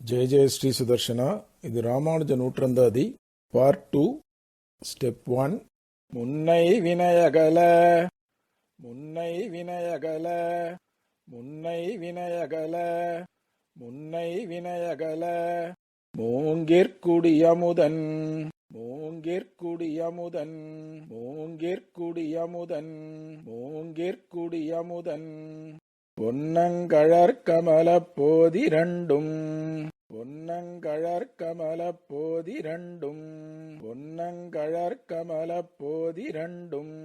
ஜெய ஜெய ஸ்ரீ சுதர்ஷனா. இது Ramanuja நூற்றந்தாதி part 2 step 1. முன்னை வினயகல முன்னை வினயகல முன்னை வினயகல முன்னை வினயகல மூங்கிற்குடியமுதன் மூங்கிற்குடியமுதன் மூங்கிற்குடியமுதன் மூங்கிற்குடியமுதன் பொன்னங்கழற்கமலப் போதிரண்டும் பொன்னங்கழற்கமலப் போதிரண்டும் பொன்னங்கழற்கமலப் போதிரண்டும்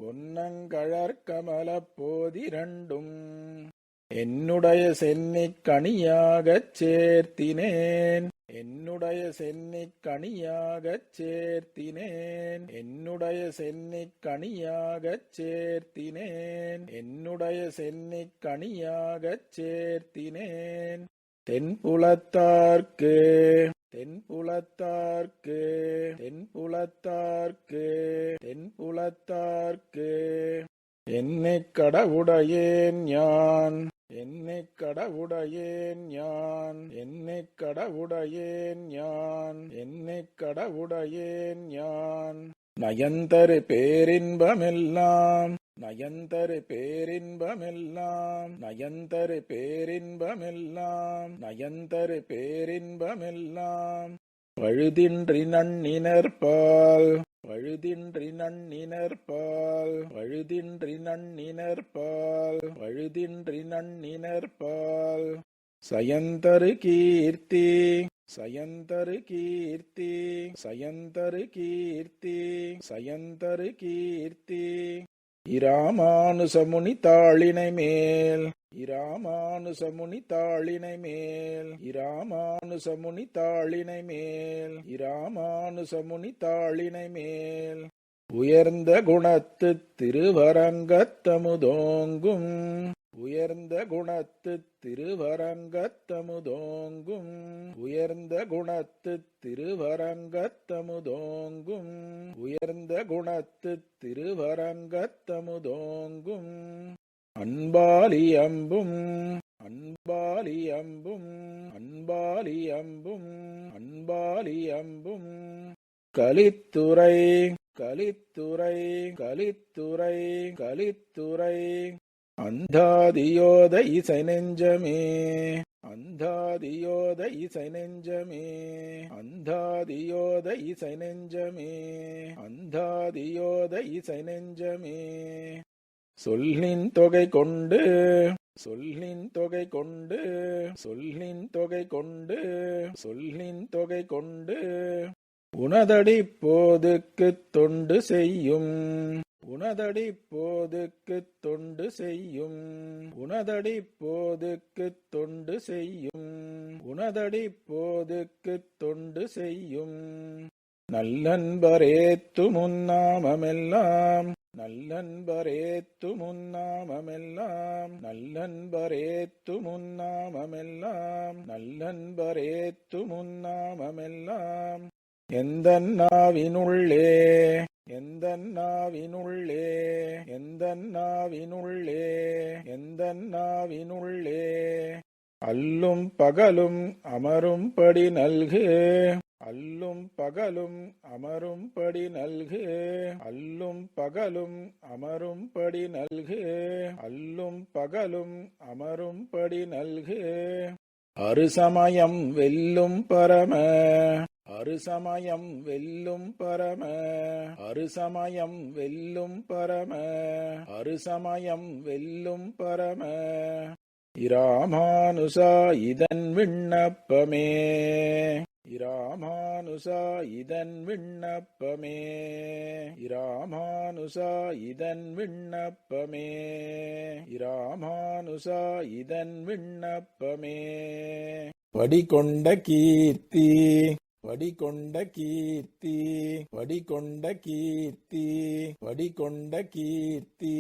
பொன்னங்கழற்கமலப் போதிரண்டும் என்னுடைய சென்னிக் கனியாகச் சேர்த்தினேன் என்னுடைய சென்னிக் கனியாகச் சேர்த்தினேன் என்னுடைய சென்னிக் கனியாகச் சேர்த்தினேன் என்னுடைய சென்னிக் கனியாகச் சேர்த்தினேன் தென்புலத்தார்க்கு தென்புலத்தார்க்கு தென்புலத்தார்க்கு தென்புலத்தார்க்கு என்னைக் கடவுடையேன் யான் என்னைக் கடவுடையேன் யான் என்னைக் கடவுடையேன் யான் என்னைக் கடவுடையேன் யான் நயந்தரு பேரின்பமெல்லாம் நயந்தரு பேரின்பமெல்லாம் நயந்தரு பேரின்பமெல்லாம் நயந்தரு பேரின்பமெல்லாம் பழுதின்றி நன்னினர்பால் பழுதின்றி நன்னினர்பால் பழுதின்றி நன்னினர்பால் பழுதின்றி நன்னினர்பால் சயந்தரு கீர்த்தி சயந்தரு கீர்த்தி சயந்தரு கீர்த்தி சயந்தரு கீர்த்தி இராமானுசமுனி தாளினை மேல் இராமானுசமுனி தாளினை மேல் இராமானுசமுனி தாளினை மேல் இராமானுசமுனி தாளினை மேல் உயர்ந்த குணத்து திருவரங்கத்தமுதோங்கும் உயர்ந்த குணத்து திருவரங்கத்தமுதோங்கும் உயர்ந்த குணத்து திருவரங்கத்தமுதோங்கும் உயர்ந்த குணத்து திருவரங்கத்தமுதோங்கும் அன்பாலியம்பும் அன்பாலியம்பும் அன்பாலியம்பும் அன்பாலியம்பும் கலித்துறை கலித்துறை கலித்துறை கலித்துறை அந்தாதியோத இசை நெஞ்சமே அந்தாதியோத இசை நெஞ்சமே அந்தாதியோத இசை நெஞ்சமே அந்தாதியோத இசை நெஞ்சமே சொல்லின் தொகை கொண்டு சொல்லின் தொகை கொண்டு சொல்லின் தொகை கொண்டு சொல்லின் தொகை கொண்டு உனதடி போதுக்கு தொண்டு செய்யும் உனதடி போதுக்கு தொண்டு செய்யும் உனதடி போதுக்கு தொண்டு செய்யும் உனதடி போதுக்கு தொண்டு செய்யும் நல்லன்பரேத்து முன்னாமெல்லாம் நல்லன்பரேத்து முன்னாமெல்லாம் நல்லன்பரேத்து முன்னாமெல்லாம் நல்லன்பரேத்து முன்னாமெல்லாம் எந்தன் நாவினுள்ளே எந்தன் நாவினுள்ளே எந்தன் நாவினுள்ளே எந்தன் நாவினுள்ளே அல்லும் பகலும் அமரும்படி நல்கு அல்லும் பகலும் அமரும்படி நல்கு அல்லும் பகலும் அமரும்படி நல்கு அல்லும் பகலும் அமரும்படி நல்கு அருசமயம் வெல்லும் பரம அருசமயம் வெல்லும் பரம அருசமயம் வெல்லும் பரம அருசமயம் வெல்லும் பரம இராமானுசா இதன் விண்ணப்பமே இராமானுசா இதன் விண்ணப்பமே இராமானுசா இதன் விண்ணப்பமே இராமானுசா இதன் விண்ணப்பமே படிகொண்ட கீர்த்தி படிகொண்ட கீர்த்தி படிகொண்ட கீர்த்தி படிகொண்ட கீர்த்தி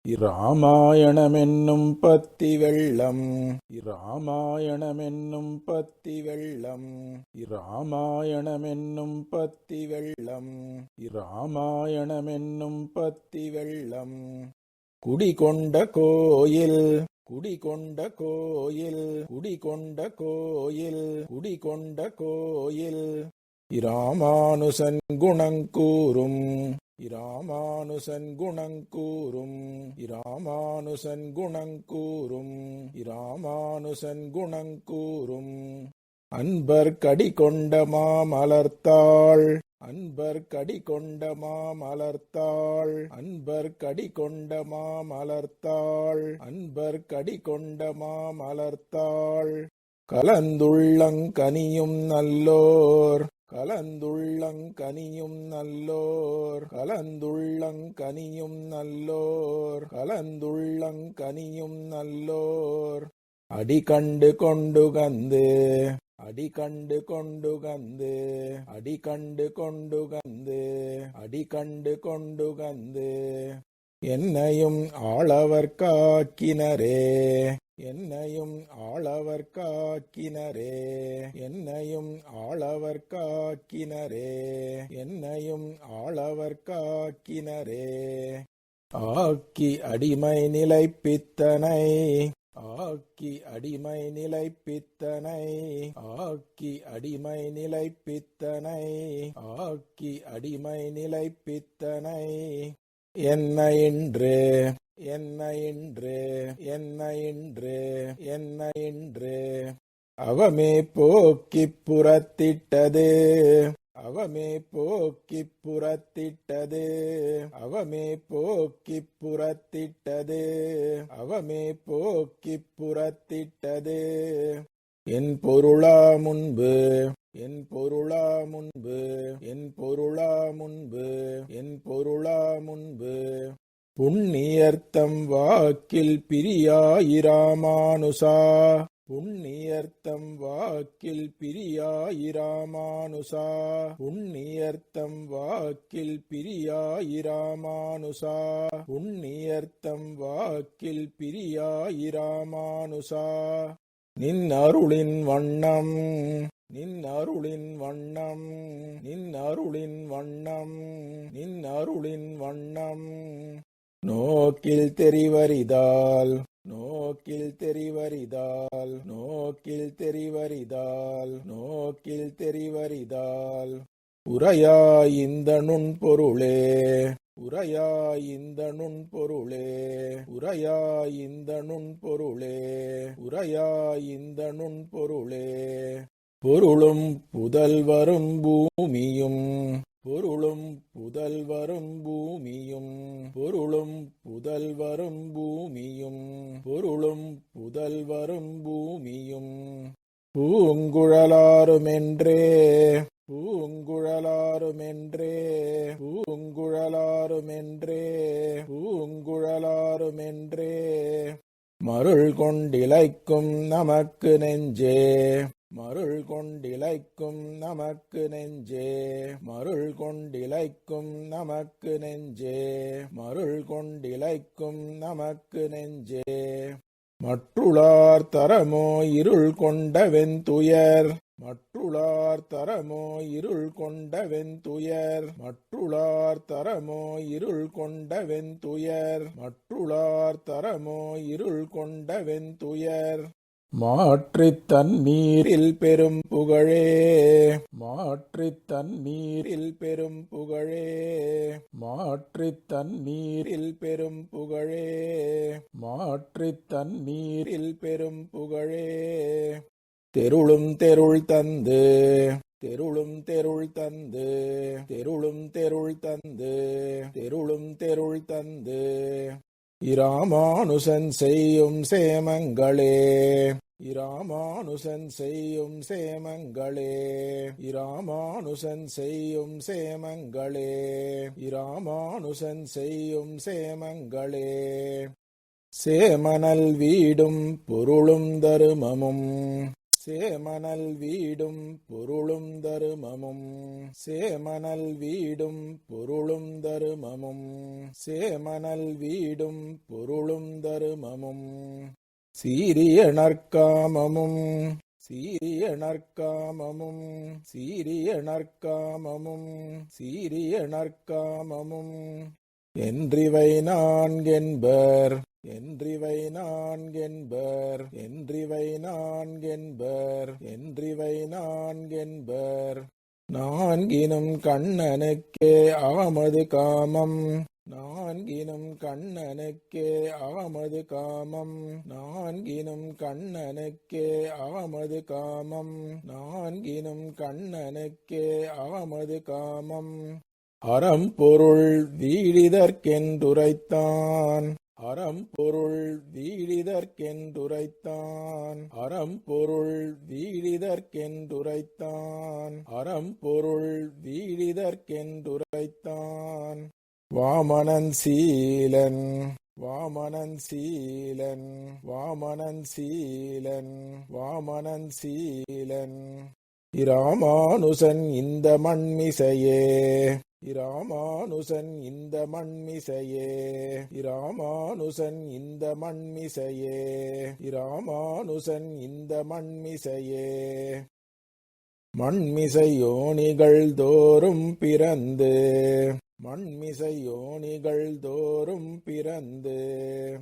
இராமாயணமென்னும் பத்தி வெள்ளம் இராமாயணமென்னும் பத்தி வெள்ளம் இராமாயணமென்னும் பத்தி வெள்ளம் இராமாயணமென்னும் பத்தி வெள்ளம் குடிகொண்ட கோயில் குடிகொண்ட கோயில் குடிகொண்ட கோயில் குடிகொண்ட கோயில் இராமானுசன் குணங்கூறும் இராமானுசன் குணங்கூறும் இராமானுசன் குணங்கூறும் இராமானுசன் குணங்கூறும் அன்பர் கடி கொண்ட மாமலர்த்தாள் அன்பர் கடி கொண்ட மாமலர்த்தாள் அன்பர் கடி கொண்ட மாமலர்த்தாள் அன்பர் கடி கொண்ட மாமலர்த்தாள் கலந்துள்ளங்கனியும் நல்லோர் கலந்துள்ளங்கனியும் நல்லோர் கலந்துள்ளங்கனியும் நல்லோர் கலந்துள்ளங்கனியும் நல்லோர் அடிகண்டு கொண்டுகந்து அடிகண்டு கொண்டுகந்து அடிகண்டு கொண்டுகந்து அடிகண்டு கொண்டுகந்து என்னையும் ஆளவர் காக்கினரே என்னையும் ஆளவர் காக்கினரே என்னையும் ஆளவர் காக்கினரே என்னையும் ஆளவர் காக்கினரே ஆக்கி அடிமை நிலைப்பித்தனை ஆக்கி அடிமை நிலைப்பித்தனை ஆக்கி அடிமை நிலைப்பித்தனை ஆக்கி அடிமை நிலைப்பித்தனை என்ன இன்று என்ன இன்று என்ன இன்று என்ன இன்று அவமே போக்கிப் புறத்திட்டது அவமே போக்கிப் புறத்திட்டது அவமே போக்கிப் புறத்திட்டது அவமே போக்கிப் புறத்திட்டது என் பொருளா முன்பு என் பொருளா முன்பு என் பொருளா முன்பு என் பொருளா முன்பு புண்ணியர்த்தம் வாக்கில் பிரியாயிராமானுசா புண்ணியர்த்தம் வாக்கில் பிரியாயிராமானுசா புண்ணியர்த்தம் வாக்கில் பிரியாயிராமானுசா புண்ணியர்த்தம் வாக்கில் பிரியாயிராமானுசா நின் அருளின் வண்ணம் நின் அருளின் வண்ணம் நின் அருளின் வண்ணம் நின் அருளின் வண்ணம் நோக்கில் தெரிவரிதால் நோக்கில் தெரிவரிதால் நோக்கில் தெரிவரிதால் நோக்கில் தெரிவரிதால் உரையாய் இந்த நுண்பொருளே உரையாய் இந்த நுண்பொருளே உரையாய் இந்த நுண்பொருளே உரையாய் இந்த நுண்பொருளே பொருளும் புதல்வரும் பூமியும் பொருளும் புதல்வரும் பூமியும் பொருளும் புதல்வரும் பூமியும் பொருளும் புதல்வரும் பூமியும் பூங்குழலாருமென்றே பூங்குழலாருமென்றே பூங்குழலாருமென்றே பூங்குழலாருமென்றே மருள் கொண்டிலைக்கும் நமக்கு நெஞ்சே மருள் கொண்டிலைக்கும் நமக்கு நெஞ்சே மருள் கொண்டிலைக்கும் நமக்கு நெஞ்சே மருள் கொண்டிலைக்கும் நமக்கு நெஞ்சே மற்றுளார் தரமோ இருள் கொண்ட வெந்துயர் மற்றுளார் தரமோ இருள் கொண்ட வெந்துயர் மற்றுளார் தரமோ இருள் கொண்ட வெந்துயர் மற்றுளார் தரமோ இருள் கொண்ட வெந்துயர் மாற்றித் தண்ணீரில் பெரும் புகழே மாற்றித் தண்ணீரில் பெரும் புகழே மாற்றித் தண்ணீரில் பெரும் புகழே மாற்றித் தண்ணீரில் பெரும் புகழே தெருளும் தெருள் தந்து தெருளும் தெருள் தந்து தெருளும் தெருள் தந்து தெருளும் தெருள் தந்து இராமானுசன் செய்யும் சேமங்களே இராமானுசன் செய்யும் சேமங்களே இராமானுசன் செய்யும் சேமங்களே இராமானுசன் செய்யும் சேமங்களே சேமனல் வீடும் பொருளும் தருமமும் சேமனல் வீடும் பொருளும் தருமமும் சேமனல் வீடும் பொருளும் தருமமும் சேமனல் வீடும் பொருளும் தருமமும் சீரிய நற்காமமும் சீரிய நற்காமமும் சீரிய நற்காமமும் சீரிய நற்காமமும் என்றிவை நான்கென்பர் என்றிவை நான்கென்பர் என்றிவை நான்கென்பர் என்றிவை நான்கென்பர் நான்கினும் கண்ணனுக்கே அவமது காமம் நான்கினும் கண்ணனுக்கே அவமது காமம் நான்கினும் கண்ணனுக்கே அவமது காமம் நான்கினும் கண்ணனுக்கே அவமது காமம் அறம்பொருள் வீழிதற்கென்றுரைத்தான் அறம்பொருள் வீழிதற்கென்றுரைத்தான் அறம்பொருள் வீழிதற்கென்றுரைத்தான் அறம்பொருள் வீழிதற்கென்றுரைத்தான் வாமனன் சீலன் வாமனன் சீலன் வாமனன் சீலன் வாமனன் சீலன் இராமானுசன் இந்த மண்மிசையே இராமானுசன் இந்த மண்மிசையே இராமானுசன் இந்த மண்மிசையே இராமானுசன் இந்த மண்மிசையே மண்மிசை யோனிகள் தோறும் பிறந்து மண்மிசை யோனிகள் தோறும் பிறந்து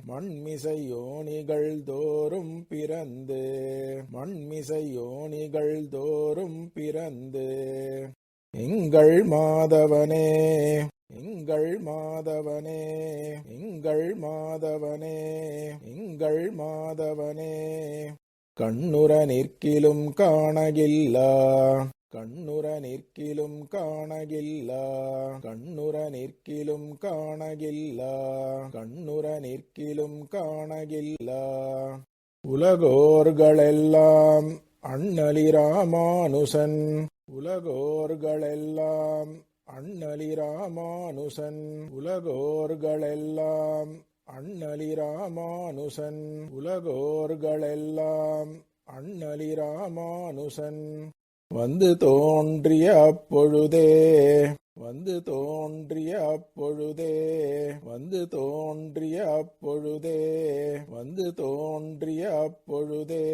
மண்மிசை யோனிகள் தோறும் பிறந்து மண்மிசை யோனிகள் தோறும் பிறந்து எங்கள் மாதவனே எங்கள் மாதவனே எங்கள் மாதவனே எங்கள் மாதவனே கண்ணுற நிற்கிலும் காணகில்லா கண்ணுற நிற்கிலும் காணகில்லா கண்ணுற நிற்கிலும் காணகில்லா கண்ணுற நிற்கிலும் காணகில்லா உலகோர்களெல்லாம் அண்ணலி ராமானுசன் உலகோர்களெல்லாம் அண்ணலி ராமானுசன் உலகோர்களெல்லாம் அண்ணலி ராமானுசன் உலகோர்களெல்லாம் அண்ணலி ராமானுசன் வந்து தோன்றிய அப்பொழுதே வந்து தோன்றிய அப்பொழுதே வந்து தோன்றிய அப்பொழுதே வந்து தோன்றிய அப்பொழுதே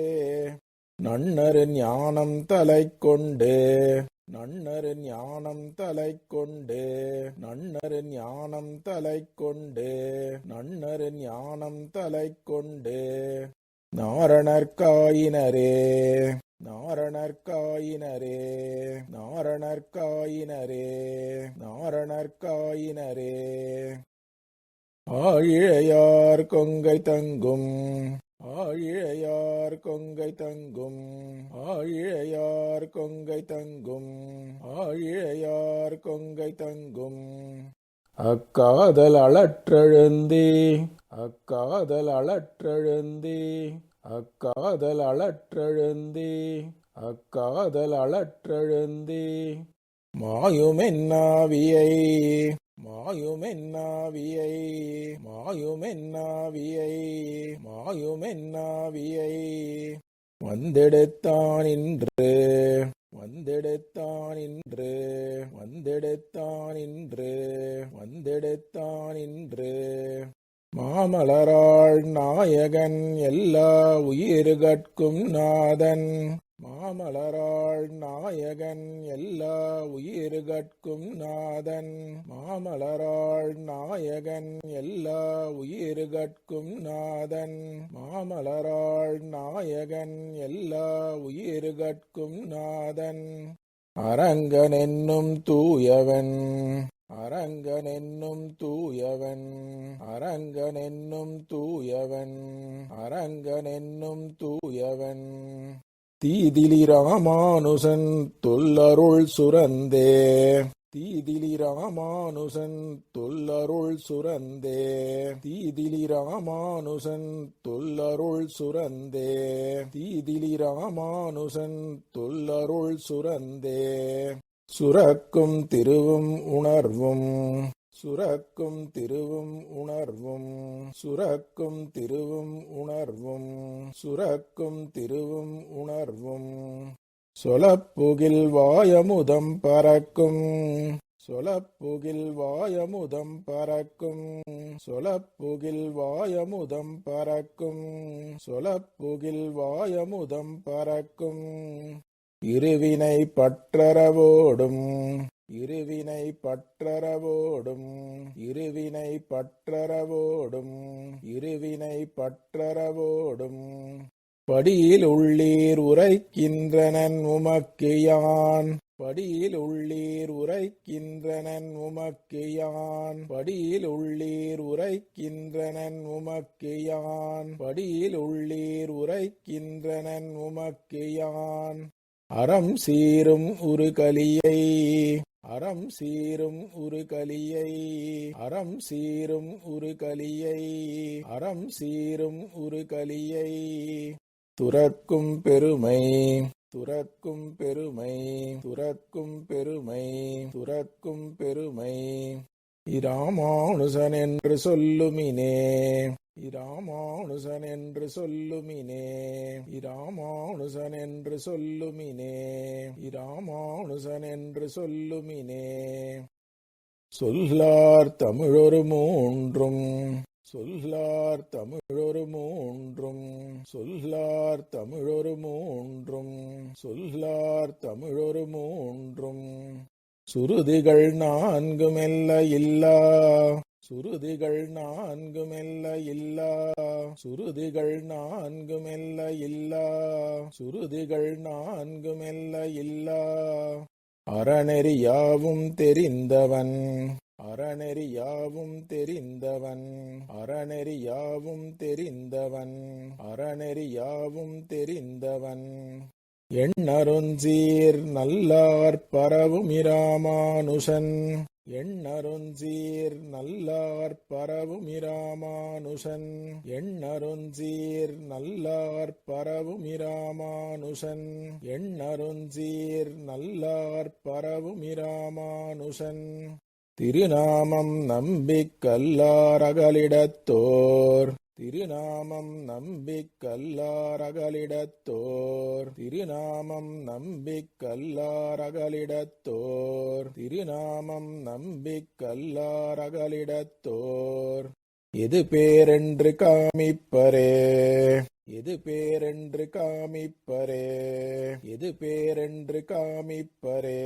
நன்னரு ஞானம் தலை கொண்டு நன்னரு ஞானம் தலை கொண்டு நன்னரு ஞானம் தலை கொண்டு நன்னரு ஞானம் தலை கொண்டு நாரணர்காயினரே நாரணர்காயினரே நாரணர்காயினரே நாரணர்காயினரே ஆழிழையார் கொங்கை தங்கும் ஆழிழையார் கொங்கை தங்கும் ஆழிழையார் கொங்கை தங்கும் ஆழிழையார் கொங்கை தங்கும் அக்காதல் அளற்றெழுந்தி அக்காதல் அளற்றெழுந்தி அக்காதல் அளற்றெழுந்தி அக்காதல் அளற்றெழுந்தி மாயுமென்னாவியை மாயுமென்னாவியை மாயுமென்னாவியை மாயுமென்னாவியை வந்தெடுத்தான் இன்று வந்தெடுத்தான் இன்று வந்தெடுத்தான் இன்று வந்தெடுத்தான் இன்று மாமலராள் நாயகன் எல்லா உயிர்கட்கும் நாதன் மாமலராள் நாயகன் எல்லா உயிர்கட்கும் நாதன் மாமலராள் நாயகன் எல்லா உயிர்கட்கும் நாதன் மாமலராள் நாயகன் எல்லா உயிர்கட்கும் நாதன் அரங்கன் என்னும் தூயவன் அரங்கன் என்னும் தூயவன் அரங்கன் என்னும் தூயவன் அரங்கன் என்னும் தூயவன் தீதிலி ராமானுசன் தொல்லருள் சுரந்தே தீதிலி ராமானுசன் தொல்லருள் சுரந்தே தீதிலி ராமானுசன் தொல்லருள் சுரந்தே தீதிலி ராமானுசன் தொல்லருள் சுரந்தே சுரக்கும் திருவும் உணர்வும் சுரக்கும் திருவும் உணர்வும் சுரக்கும் திருவும் உணர்வும் சுரக்கும் திருவும் உணர்வும் சொலப்புகில் வாயமுதம் பறக்கும் சொலப்புகில் வாயமுதம் பறக்கும் சொலப்புகில் வாயமுதம் பறக்கும் சொலப்புகில் வாயமுதம் பறக்கும் இருவினை பற்றறவோடும் இருவினை பற்றறவோடும் இருவினை பற்றறவோடும் இருவினை பற்றறவோடும் படியில் உள்ளீர் உரைக்கின்றனன் உமக்கு யான் படியில் உள்ளீர் உரைக்கின்றனன் உமக்கு யான் படியில் உள்ளீர் உரைக்கின்றனன் உமக்கு யான் படியில் உள்ளீர் உரைக்கின்றனன் உமக்கு யான் அறம் சீரும் ஒரு கலியை அறம் சீரும் ஒரு கலியை அறம் சீரும் ஒரு கலியை அறம் சீரும் ஒரு கலியை துறக்கும் பெருமை துறக்கும் பெருமை துறக்கும் பெருமை துறக்கும் பெருமை இராமானுசன் என்று சொல்லுமினே இராமானுசன் என்று சொல்லுமினே இராமானுசன் என்று சொல்லுமினே இராமானுசன் என்று சொல்லுமினே சொல்லார் தமிழொரு மூன்றும் சொல்லார் தமிழொரு மூன்றும் சொல்லார் தமிழொரு மூன்றும் சொல்லார் தமிழொரு மூன்றும் சுருதிகள் நான்குமெல்ல இல்லா சுருதிகள் நான்குமெல்ல இல்லா சுருதிகள் நான்குமெல்ல இல்லா சுருதிகள் நான்குமெல்ல இல்லா அறநெறியாவும் தெரிந்தவன் அறநெறியாவும் தெரிந்தவன் அறநெறியாவும் தெரிந்தவன் அறநெறியாவும் தெரிந்தவன் எண்ணருஞ்சீர் நல்லார் பரவும் இராமானுஷன் எண்ணருஞ்சீர் நல்லார் பரவும் இராமானுஷன் எண்ணருஞ்சீர் நல்லார் பரவும் இராமானுஷன் எண்ணருஞ்சீர் நல்லார் பரவும் இராமானுஷன் திருநாமம் நம்பிக்கல்லாரகலிடத்தோர் திருநாமம் நம்பிக்கல்லாரகலிடத்தோர் திருநாமம் நம்பிக்கல்லாரகலிடத்தோர் திருநாமம் நம்பிக்கல்லாரகலிடத்தோர் எது பேரென்று காமிப்பரே எது பேரென்று காமிப்பரே எது பேரென்று காமிப்பரே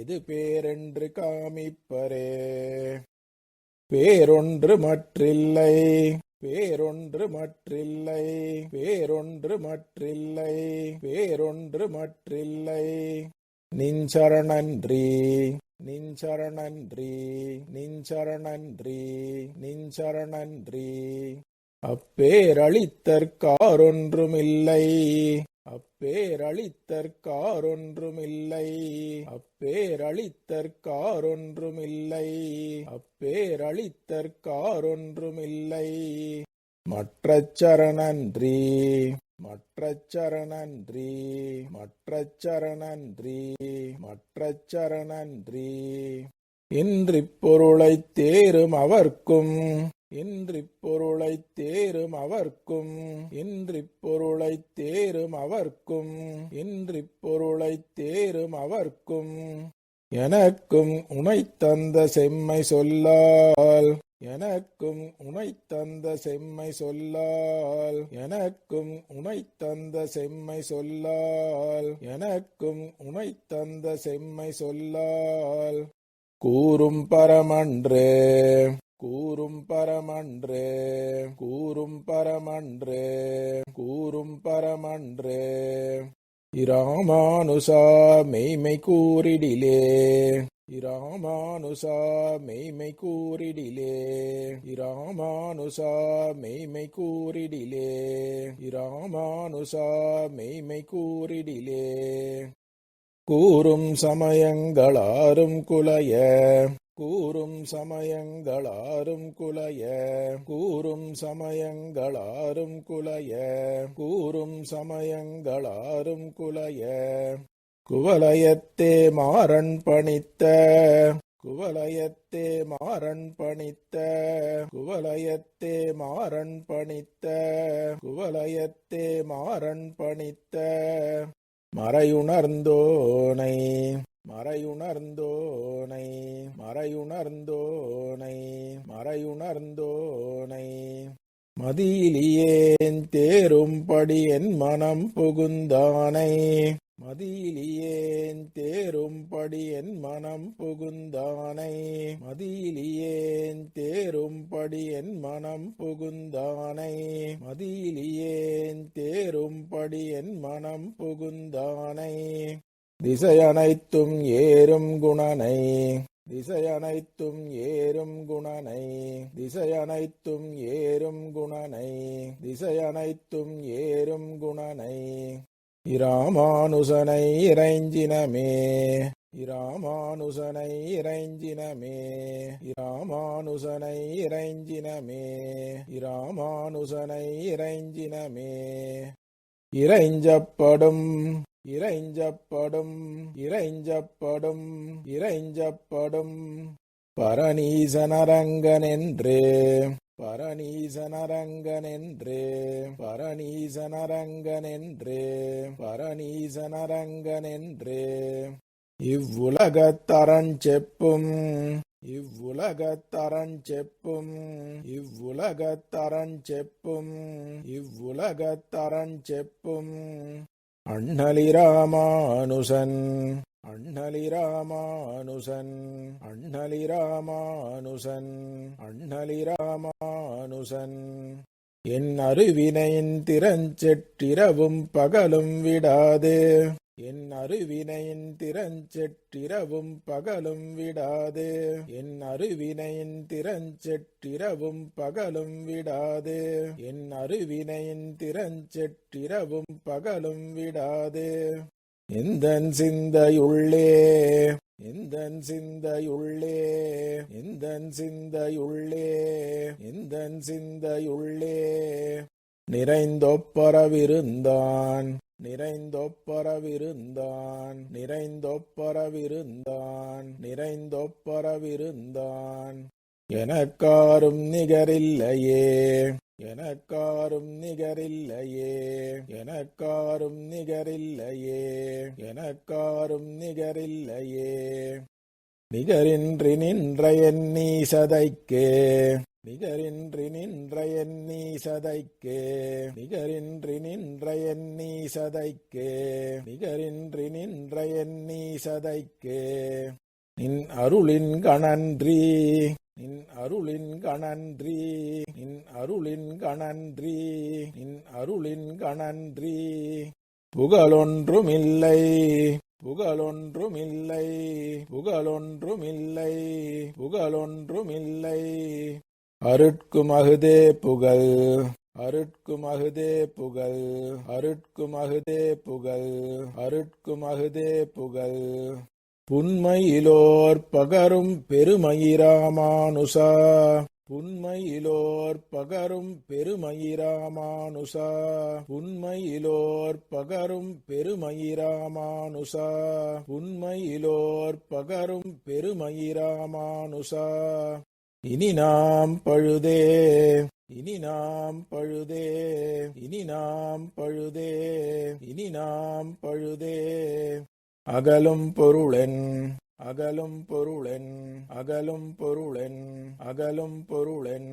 எது பேரென்று காமிப்பரே பேரொன்று மற்றில்லை பேரொன்று மற்றில்லை பேரொன்று மற்றில்லை பேரொன்று மற்றில்லை நின்சரணன்றி நின்சரணன்றி நின்சரணன்றி நின்சரணன்றி அப்பேரளித்தற்காரொன்றுமில்லை அப்பேரளித்தற்காரொன்றுமில்லை அப்பேரளித்தற்காரொன்றுமில்லை அப்பேரளித்தற்காரொன்றுமில்லை மற்றச்சரணன்றி மற்றச்சரணன்றி மற்றச்சரணன்றி மற்றச்சரணன்றி இன்றிப் பொருளைத் தேரும் அவர்க்கும் இன்றிப் பொருளைத் தேரும் அவர்க்கும் இன்றிப் பொருளைத் தேரும் அவர்க்கும் இன்றிப் பொருளைத் தேரும் அவர்க்கும் எனக்கும் உனைத்தந்த செம்மை சொல்லால் எனக்கும் உனைத்தந்த செம்மை சொல்லால் எனக்கும் உனைத்தந்த செம்மை சொல்லால் எனக்கும் உனைத்தந்த செம்மை சொல்லால் கூறும் பரமன்றே கூறும் பரமன்றே கூறும் பரமன்றே கூறும் பரமன்றே இராமானுசா மெய்மை கூறிடிலே இராமானுசா மெய்மை கூறிடிலே இராமானுசா மெய்மை கூறிடிலே இராமானுசா மெய்மை கூறிடிலே கூறும் சமயங்களாரும் குலைய கூறும் சமயங்களாரும் குலைய கூறும் சமயங்களாரும் குலைய கூறும் சமயங்களாரும் குலைய குவலயத்தே மாறன் பணித்த குவலயத்தே மாறன் பணித்த குவலயத்தே மாறன் பணித்த குவலயத்தே மாறன் பணித்த மறையுணர்ந்தோனை மறையுணர்ந்தோனை மறையுணர்ந்தோனை மறையுணர்ந்தோனை மதியிலியேன் தேரும்படி என் மனம் புகுந்தானை மதியிலியேன் தேரும்படி என் மனம் புகுந்தானை மதியிலியேன் தேரும்படி என் மனம் புகுந்தானை மதியிலியேன் தேரும்படி என் மனம் புகுந்தானை திசையனைத்தும் ஏறும் குணனை திசையனைத்தும் ஏறும் குணனை திசையனைத்தும் ஏறும் குணனை திசையனைத்தும் ஏறும் குணனை இராமானுசனை இறைஞ்சினமே இராமானுசனை இறைஞ்சினமே இராமானுசனை இறைஞ்சினமே இராமானுசனை இறைஞ்சினமே இறைஞ்சப்படும் இறைஞ்சப்படும் இறைஞ்சப்படும் இறைஞ்சப்படும் பரநீசனரங்கனென்று பரநீசனரங்கனென்று பரநீசனரங்கனென்று பரநீசனரங்கனென்று இவ்வுலகத்தரஞ்செப்பும் இவ்வுலகத்தரஞ்செப்பும் இவ்வுலகத்தரஞ்செப்பும் இவ்வுலகத்தரஞ்செப்பும் அண்ணலிராமானுசன் அண்ணலிராமானுசன் அண்ணலிராமானுசன் அண்ணலிராமானுசன் என் அருவினையின் திறஞ்செட்டிரவும் பகலும் விடாது என் அருவினையின் திறஞ்செட்டிரவும் பகலும் விடாது என் அருவினையின் திறஞ்செட்டிரவும் பகலும் விடாது என் அருவினையின் திறஞ்செட்டிரவும் பகலும் விடாது எந்தன் சிந்தையுள்ளே எந்தன் சிந்தையுள்ளே எந்தன் சிந்தையுள்ளே எந்தன் சிந்தையுள்ளே நிறைந்தொப்பரவிருந்தான் நிறைந்தொப்பரவிருந்தான் நிறைந்தொப்பரவிருந்தான் நிறைந்தொப்பரவிருந்தான் எனக்காரும் நிகரில்லையே எனக்காரும் நிகரில்லையே எனக்காரும் நிகரில்லையே எனக்காரும் நிகரில்லையே நிகரின்றி நின்ற என் நீசதைக்கே நிகரின்றி நின்ற என் நீசதைக்கே நிகரின்றி நின்ற என் நீசதைக்கே நிகரின்றி நின்ற என் நீசதைக்கே நின் அருளின் கணன்றி நின் அருளின் கணன்றி நின் அருளின் கணன்றி நின் அருளின் கணன்றி புகழொன்றுமில்லை புகழொன்றுமில்லை புகழொன்றுமில்லை புகழொன்றுமில்லை அருட்குமகுதே புகழ் அருட்குமகுதே புகழ் அருட்குமகுதே புகழ் அருட்குமகுதே புகழ் புன்மையிலோர் பகரும் பெருமயிராமானுசா புன்மையிலோர் பகரும் பெருமயிராமானுசா புன்மையிலோர் பகரும் பெருமயிராமானுசா புன்மையிலோர் பகரும் பெருமயிராமானுசா இனி நாம் பழுதே இனி நாம் பழுதே இனி நாம் பழுதே இனி நாம் பழுதே அகலும் பொருளென் அகலும் பொருளென் அகலும் பொருளென் அகலும் பொருளென்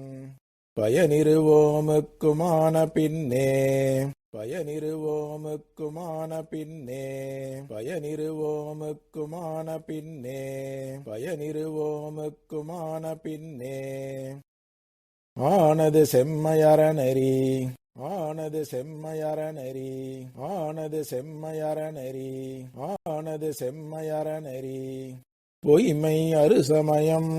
பயனிருவோமுக்குமான பின்னே பயனிருவோமுக்குமான பின்னே பயனிருவோமுக்குமான பின்னே பயனிருவோமுக்குமான பின்னே ஆனது செம்மையறநெறி ஆனது செம்மையறநெறி ஆனது செம்மையறநெறி ஆனது செம்மையறநெறி பொய்மை அறுசமயம்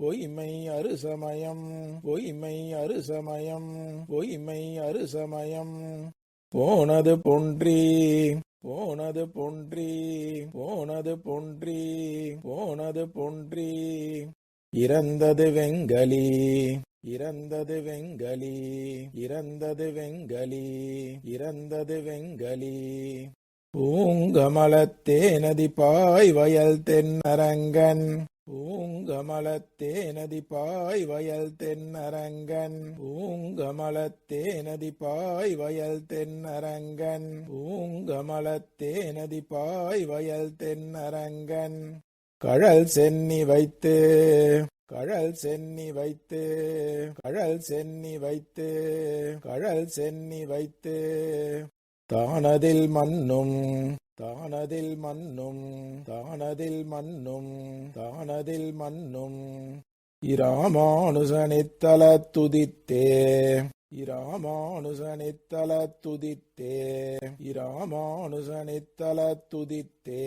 பொய்மை அறுசமயம் பொய்மை அறுசமயம் பொய்மை அறுசமயம் போனது பொன்றி போனது பொன்றி போனது பொன்றி போனது பொன்றி இறந்தது வெங்கலி இறந்தது வெங்கலி இறந்தது வெங்கலி இறந்தது வெங்கலி பூங்கமலத்தேனதி பாய் வயல் தென்னரங்கன் பூங்கமலத்தேனதி பாய் வயல் தென்னரங்கன் பூங்கமலத்தேனதி பாய் வயல் தென்னரங்கன் பூங்கமலத்தேனதி பாய் வயல் தென்னரங்கன் கழல் சென்னி வைத்து கழல் சென்னி வைத்து கழல் சென்னி வைத்து கழல் சென்னி வைத்து தானதில் மன்னும் தானதில் மன்னும் தானதில் மன்னும் தானதில் மன்னும் இராமானுசனித்தல துதித்தே இராமானுசனித்தல துதித்தே இராமானுசனித்தல துதித்தே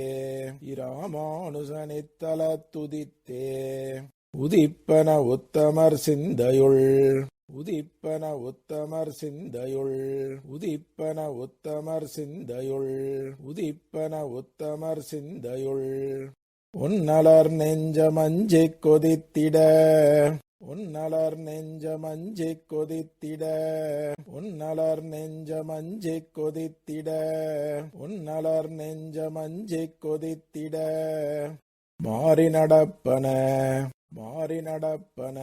இராமானுசனித்தல துதித்தே உதிப்பன உத்தமர் சிந்தையுள் உதிப்பன உத்தமர் சிந்தையுள் உதிப்பன உத்தமர் சிந்தையுள் உதிப்பன உத்தமர் சிந்தையுள் உன்னலர் நெஞ்சமஞ்சிக் கொதித்திட உன்னலர் நெஞ்சமஞ்சிக் கொதித்திட உன்னலர் நெஞ்சமஞ்சிக் கொதித்திட உன்னலர் நெஞ்சமஞ்சிக் கொதித்திட மாறி நடப்பன மாறி நடப்பன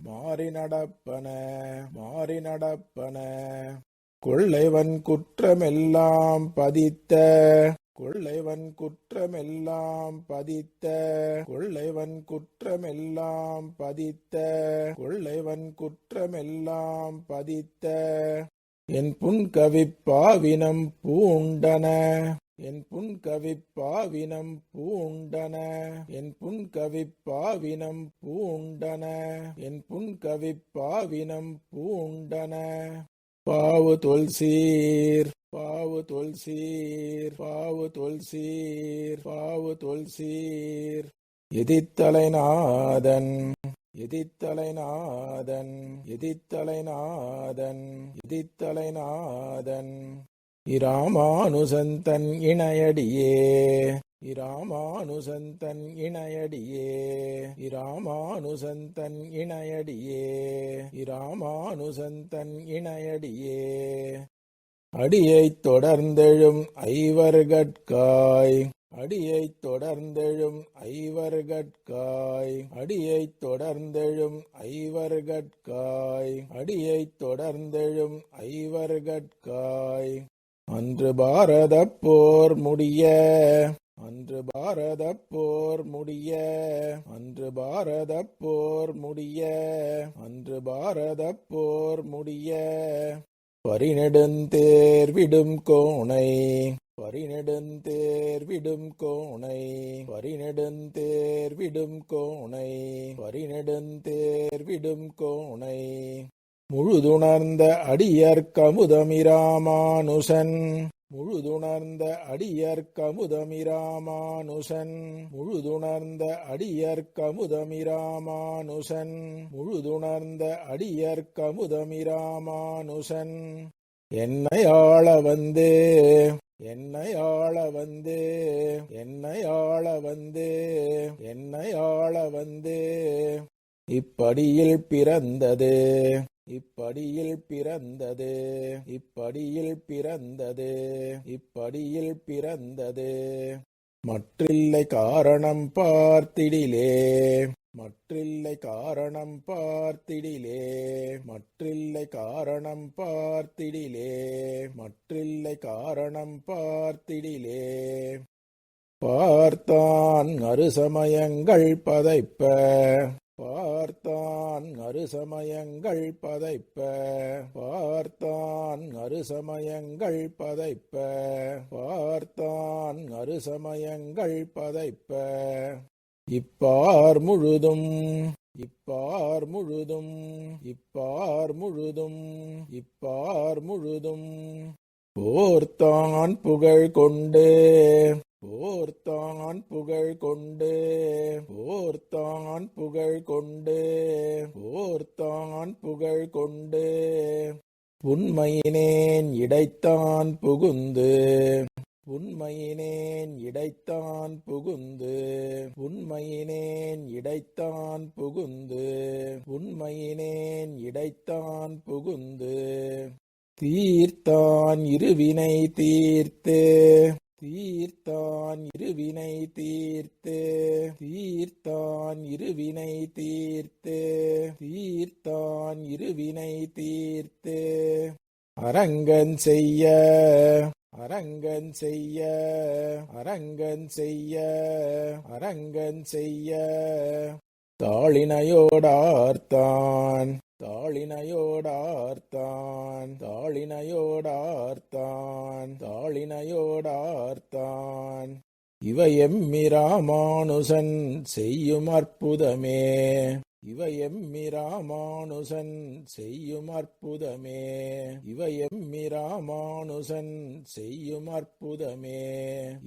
மாறி நடப்பன மாறி நடப்பன கொள்ளைவன் குற்றமெல்லாம் பதித்த கொள்ளைவன் குற்றமெல்லாம் பதித்த கொள்ளைவன் குற்றமெல்லாம் பதித்த கொள்ளைவன் குற்றமெல்லாம் பதித்த என் புன்கவிப்பாவினம் பூண்டன என் புன்கவிப்பாவினம் பூண்டன என் புன்கவிப்பாவினம் பூண்டன என் புன்கவிப்பாவினம் பூண்டன பாவு தொல்சீர் பாவு தொல்சீர் பாவு தொல்சீர் பாவு தொல்சீர் எதித்தலைநாதன் எதித்தலைநாதன் எதித்தலைநாதன் எதித்தலைநாதன் இராமானுசந்தன் இணையடியே இராமானுசந்தன் இணையடியே இராமானுசந்தன் இணையடியே இராமானுசந்தன் இணையடியே அடியைத் தொடர்ந்தெழும் ஐவர்கட்காய் அடியைத் தொடர்ந்தெழும் ஐவர்கட்காய் அடியைத் தொடர்ந்தெழும் ஐவர்கட்காய் அடியைத் தொடர்ந்தெழும் ஐவர்கட்காய் அன்று பாரதப் போர் முடிய அன்று பாரதப் போர் முடிய அன்று பாரதப் போர் முடிய அன்று பாரதப் போர் முடிய பரிநெடுந்தேர் விடும் கோணை பரிநெடுந்தேர் விடும் கோணை பரிநெடுந்தேர் விடும் கோணை பரிநெடுந்தேர் விடும் கோணை முழுதுணர்ந்த அடியர்க்கமுதமிராமானுசன் முழுதுணர்ந்த அடியர்க்கமுதமிராமானுசன் முழுதுணர்ந்த அடியர்க்கமுதமிராமானுசன் முழுதுணர்ந்த அடியர்க்கமுதமிராமானுசன் என்னை ஆள வந்து என்னை ஆள வந்து என்னை ஆள வந்து என்னை ஆள வந்து இப்படியில் பிறந்தது இப்படியில் பிறந்தது இப்படியில் பிறந்தது இப்படியில் பிறந்தது மற்றில்லை காரணம் பார்த்திடிலே மற்றில்லை காரணம் பார்த்திடிலே மற்றில்லை காரணம் பார்த்திடிலே மற்றில்லை காரணம் பார்த்திடிலே பார்த்தான் அறுசமயங்கள் பதைப்ப பார்த்தான் அறுசமயங்கள் பதைப்ப பார்த்தான் அறுசமயங்கள் பதைப்ப பார்த்தான் அறுசமயங்கள் பதைப்ப இப்பார் முழுதும் இப்பார் முழுதும் இப்பார் முழுதும் இப்பார் முழுதும் போர்த்தான் புகழ் கொண்டு போர்த்தான் புகழ் கொண்டு போர்த்தான் புகழ் கொண்டு போர்த்தான் புகழ் கொண்டு உண்மையினேன் இடைத்தான் புகுந்து உண்மையினேன் இடைத்தான் புகுந்து உண்மையினேன் இடைத்தான் புகுந்து உண்மையினேன் இடைத்தான் புகுந்து தீர்த்தான் இருவினை தீர்த்து தீர்த்தான் இருவினை தீர்த்து தீர்த்தான் இருவினை தீர்த்து தீர்த்தான் இருவினை தீர்த்து அரங்கன் செய்ய அரங்கன் செய்ய அரங்கன் செய்ய அரங்கன் செய்ய தாளினையோடார்த்தான் தாளினையோடார்த்தான் தாளினையோடார்த்தான் தாளினையோடார்த்தான் இவை எம்மிராமானுசன் செய்யும் அற்புதமே இவை எம்மிராமானுசன் செய்யும் அற்புதமே இவை எம்மிராமானுசன் செய்யும் அற்புதமே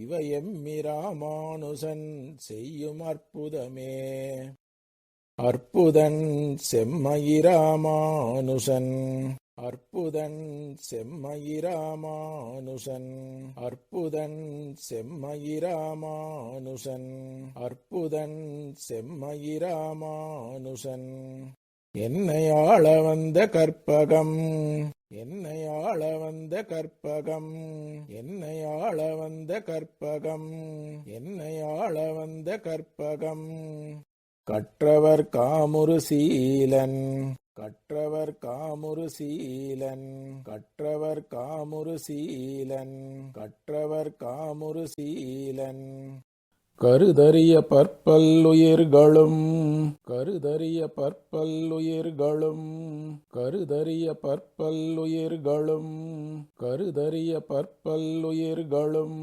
இவை எம்மிராமானுசன் செய்யும் அற்புதமே அற்புதன் செம்மயிராமானுசன் அற்புதன் செம்மயிராமானுசன் அற்புதன் செம்மயிராமானுசன் அற்புதன் செம்மயிராமானுசன் என்னை ஆள வந்த கற்பகம் என்னை ஆள வந்த கற்பகம் என்னை ஆள வந்த கற்பகம் என்னை ஆள வந்த கற்பகம் கற்றவர் காமுறு சீலன் கற்றவர் காமுறு சீலன் கற்றவர் காமுறு சீலன் கற்றவர் காமுறு சீலன் கருதறிய பற்பல்லுயிர்களும் கருதறிய பற்பல்லுயிர்களும் கருதறிய பற்பல்லுயிர்களும் கருதறிய பற்பல்லுயிர்களும்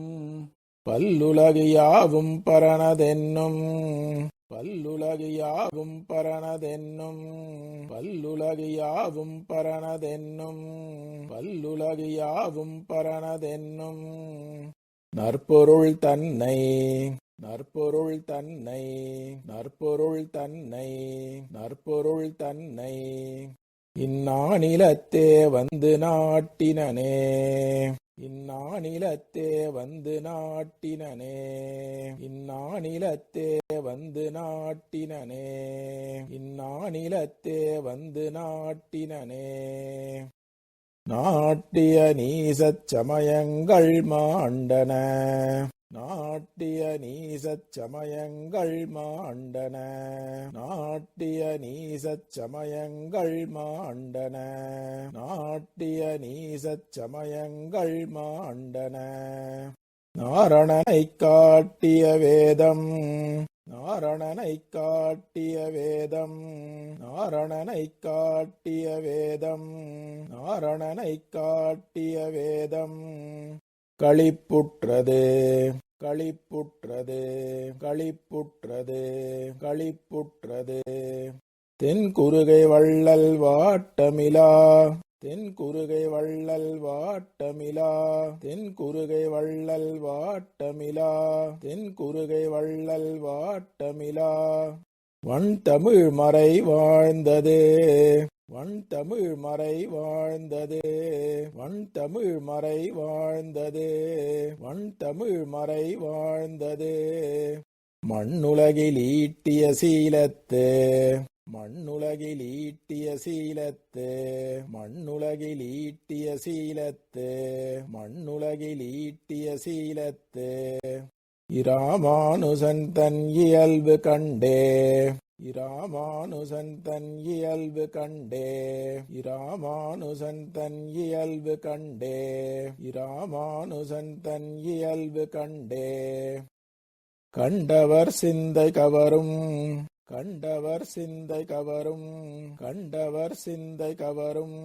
பல்லுலகு யாவும் பரணதென்னும் பல்லுலகு யாவும் பரணதென்னும் பல்லுலகு யாவும் பரணதென்னும் பல்லுலகு யாவும் பரணதென்னும் நற்பொருள் தன்னை நற்பொருள் தன்னை நற்பொருள் தன்னை நற்பொருள் தன்னை இந்நானிலத்தே வந்து நாட்டினனே இந்நானிலத்தே வந்து நாட்டினனே இந்நானிலத்தே வந்து நாட்டினனே இந்நானிலத்தே வந்து நாட்டினனே நாட்டிய நீசச் சமயங்கள் மாண்டன நாட்டிய நீசச் சமயங்கள் மாண்டன நாட்டிய நீசச் சமயங்கள் மாண்டன நாட்டிய நீசச் சமயங்கள் மாண்டன நாரணனைக் காட்டிய வேதம் நாரணனைக் காட்டிய வேதம் நாரணனைக் காட்டிய வேதம் நாரணனைக் காட்டிய வேதம் களிப்புற்றது களிப்புற்றது களிப்புற்றது களிப்புற்றது தென்குருகை வள்ளல் வாட்டமிலா தென்குருகை வள்ளல் வாட்டமிலா தென்குருகை வள்ளல் வாட்டமிலா தென்குருகை வள்ளல் வாட்டமிலா வண்தமிழ் மறை வாழ்ந்தது வண்தமிழ் மறை வாழ்ந்தது வண்தமிழ் மறை வாழ்ந்தது வண்தமிழ் மறை வாழ்ந்தது மண்ணுலகில் ஈட்டிய சீலத்து மண்ணுலகில் ஈட்டிய சீலத்து மண்ணுலகில் ஈட்டிய சீலத்து மண்ணுலகில் ஈட்டிய சீலத்து இராமானுசன் தன் இயல்பு கண்டே இராமானுசன் தன் இயல்பு கண்டே இராமானுசன் தன் இயல்பு கண்டே இராமானுசன் தன் இயல்பு கண்டே கண்டவர் சிந்தை கவரும் கண்டவர் சிந்தை கவரும் கண்டவர் சிந்தை கவரும்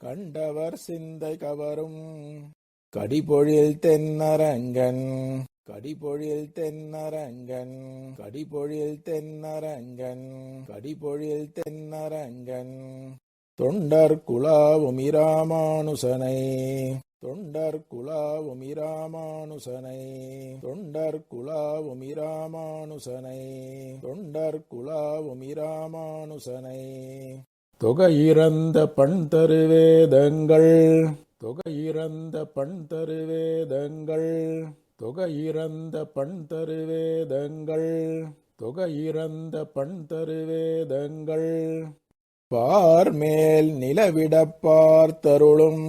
கண்டவர் சிந்தை கவரும் கடிபொழில் தென்னரங்கன் கடிபொழில் தென்னரங்கன் கடிபொழில் தென்னரங்கன் கடிபொழில் தென்னரங்கன் தொண்டர் குலாவும் இராமானுசனை தொண்டர் குலாவும் இராமானுசனை தொண்டர் குலாவும் இராமானுசனை தொண்டர் குலாவும் இராமானுசனை தொகையிறந்த பண் தருவேதங்கள் தொகையிறந்த பண் தருவேதங்கள் தொகையிறந்த பண் தருவேதங்கள் தொகையிறந்த பண் தருவேதங்கள் பார்மேல் நிலவிடப் பார்த்தருளும்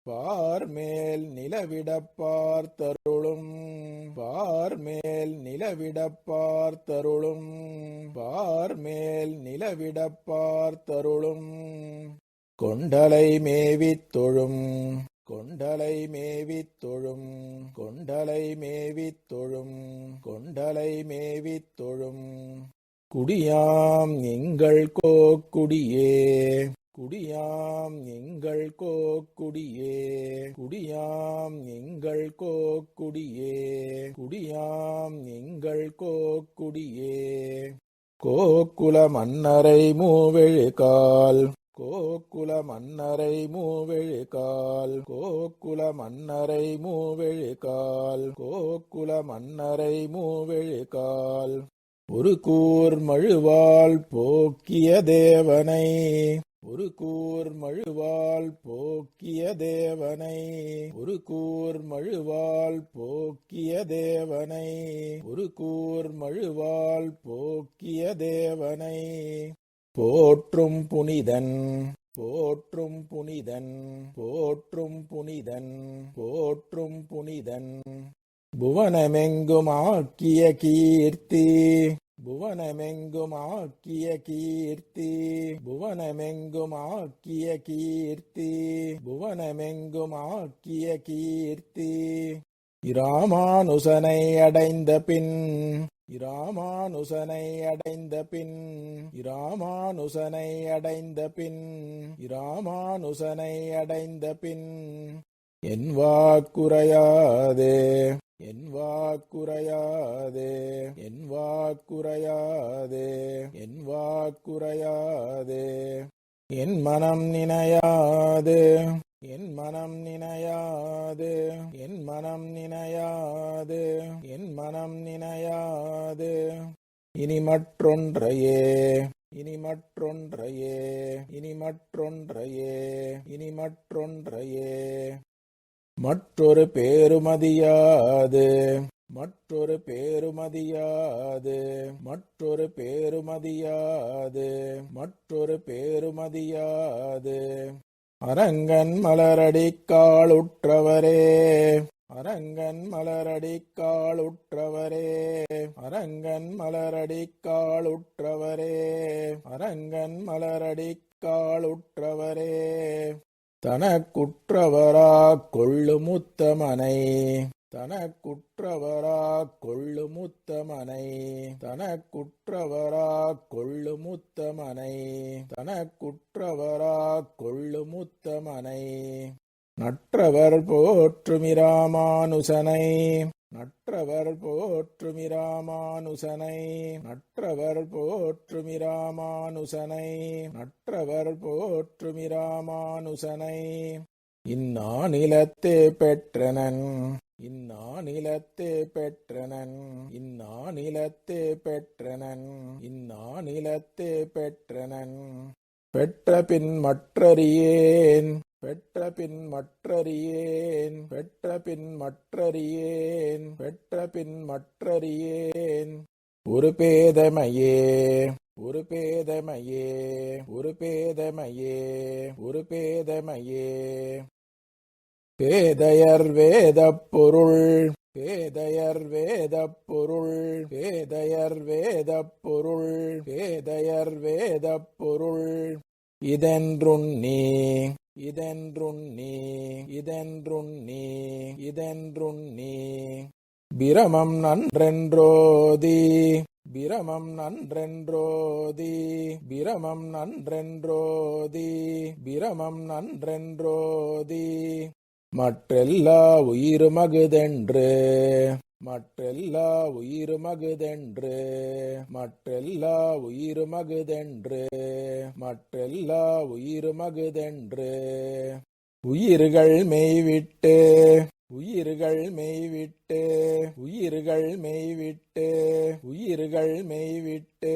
பார்மேல் நிலவிடப் பார்த்தருளும் பார்மேல் நிலவிடப் பார்த்தருளும் பார்மேல் நிலவிடப் பார்த்தருளும் கொண்டலை மேவித் தொழும் கொண்டலை மேவித் தொழும் கொண்டலை மேவித் தொழும் கொண்டலை மேவித் தொழும் குடியாம் எங்கள் கோக்குடியே குடியாம் எங்கள் கோக்குடியே குடியாம் எங்கள் கோக்குடியே குடியாம் எங்கள் கோக்குடியே கோக்குல மன்னரை மூவெழுகால் கோக்குல மன்னரை மூவெழுகால் கோக்குல மன்னரை மூவெழுகால் கோக்குல மன்னரை மூவெழுகால் ஒரு கூர் மழுவால் போக்கிய தேவனை ஒரு கூர் மழுவால் போக்கிய தேவனை ஒரு கூர் மழுவால் போக்கிய தேவனை ஒரு கூர் மழுவால் போக்கிய தேவனை போற்றும் புனிதன் போற்றும் புனிதன் போற்றும் புனிதன் போற்றும் புனிதன் புவனமெங்கும் ஆக்கிய கீர்த்தி புவனமெங்கும் ஆக்கிய கீர்த்தி புவனமெங்கும் ஆக்கிய கீர்த்தி புவனமெங்கும் ஆக்கிய கீர்த்தி இராமானுசனை அடைந்த பின் இராமானுசனை அடைந்த பின் இராமானுசனை அடைந்த பின் இராமானுசனை அடைந்த பின் என் வாக்குரையாதே என் வாக்குரையாதே என் வாக்குரையாதே என் வாக்குரையாதே என் மனம் நினையாது என் மனம் நினையாது என் மனம் நினையாது என் மனம் நினையாது இனி மற்றொன்றையே இனி மற்றொன்றையே இனி மற்றொன்றையே இனி மற்றொன்றையே மற்றொரு பேருமதியாது மற்றொரு பேருமதியாது மற்றொரு பேருமதியாது மற்றொரு பேருமதியாது அரங்கன் மலரடிக்காளுற்றவரே அரங்கன் மலரடிக்காளுற்றவரே அரங்கன் மலரடிக்காளுற்றவரே அரங்கன் மலரடிக்காளுற்றவரே தனக்குற்றவராக் கொள்ளுமுத்தமனை தனக்குற்றவராக் கொள்ளுமுத்தமனை தனக்குற்றவராக் கொள்ளுமுத்தமனை தனக்குற்றவராக் கொள்ளுமுத்தமனை நற்றவர் போற்றுமிராமானுசனை நற்றவர் போற்றுமிராமானுசனை நற்றவர் போற்றுமிராமானுசனை நற்றவர் போற்றுமிராமானுசனை இந்நானிலத்தே பெற்றனன் இந்நானிலத்தே பெற்றனன் இந்நானிலத்தே பெற்றனன் இந்நானிலத்தே பெற்றனன் பெற்ற பின் மற்றறியேன் பெற்ற பின் மற்றறியேன் பெற்ற பின் மற்றறியேன் பெற்ற பின் மற்றறியேன் ஒரு பேதமையே ஒரு பேதமையே ஒரு பேதமையே ஒரு பேதமையே பேதையர் வேதப் பொருள் பேதையர் வேதப் பொருள் பேதையர் வேதப் பொருள் பேதையர் வேதப் பொருள் இதென்றுண்ணி இதென்றுண்ணி இதென்றுண்ணி இதென்றுண்ணி பிரமம் நன்றென்றோதி பிரமம் நன்றென்றோதி பிரமம் நன்றென்றோதி பிரமம் நன்றென்றோதி மற்றெல்லா உயிருமகுதென்று மற்றெல்லா உயிருமகுதென்று மற்றெல்லா உயிருமகுதென்று மற்றெல்லா உயிருமகுதென்று உயிர்கள் மெய்விட்டு உயிர்கள் மெய்விட்டு உயிர்கள் மெய்விட்டு உயிர்கள் மெய்விட்டு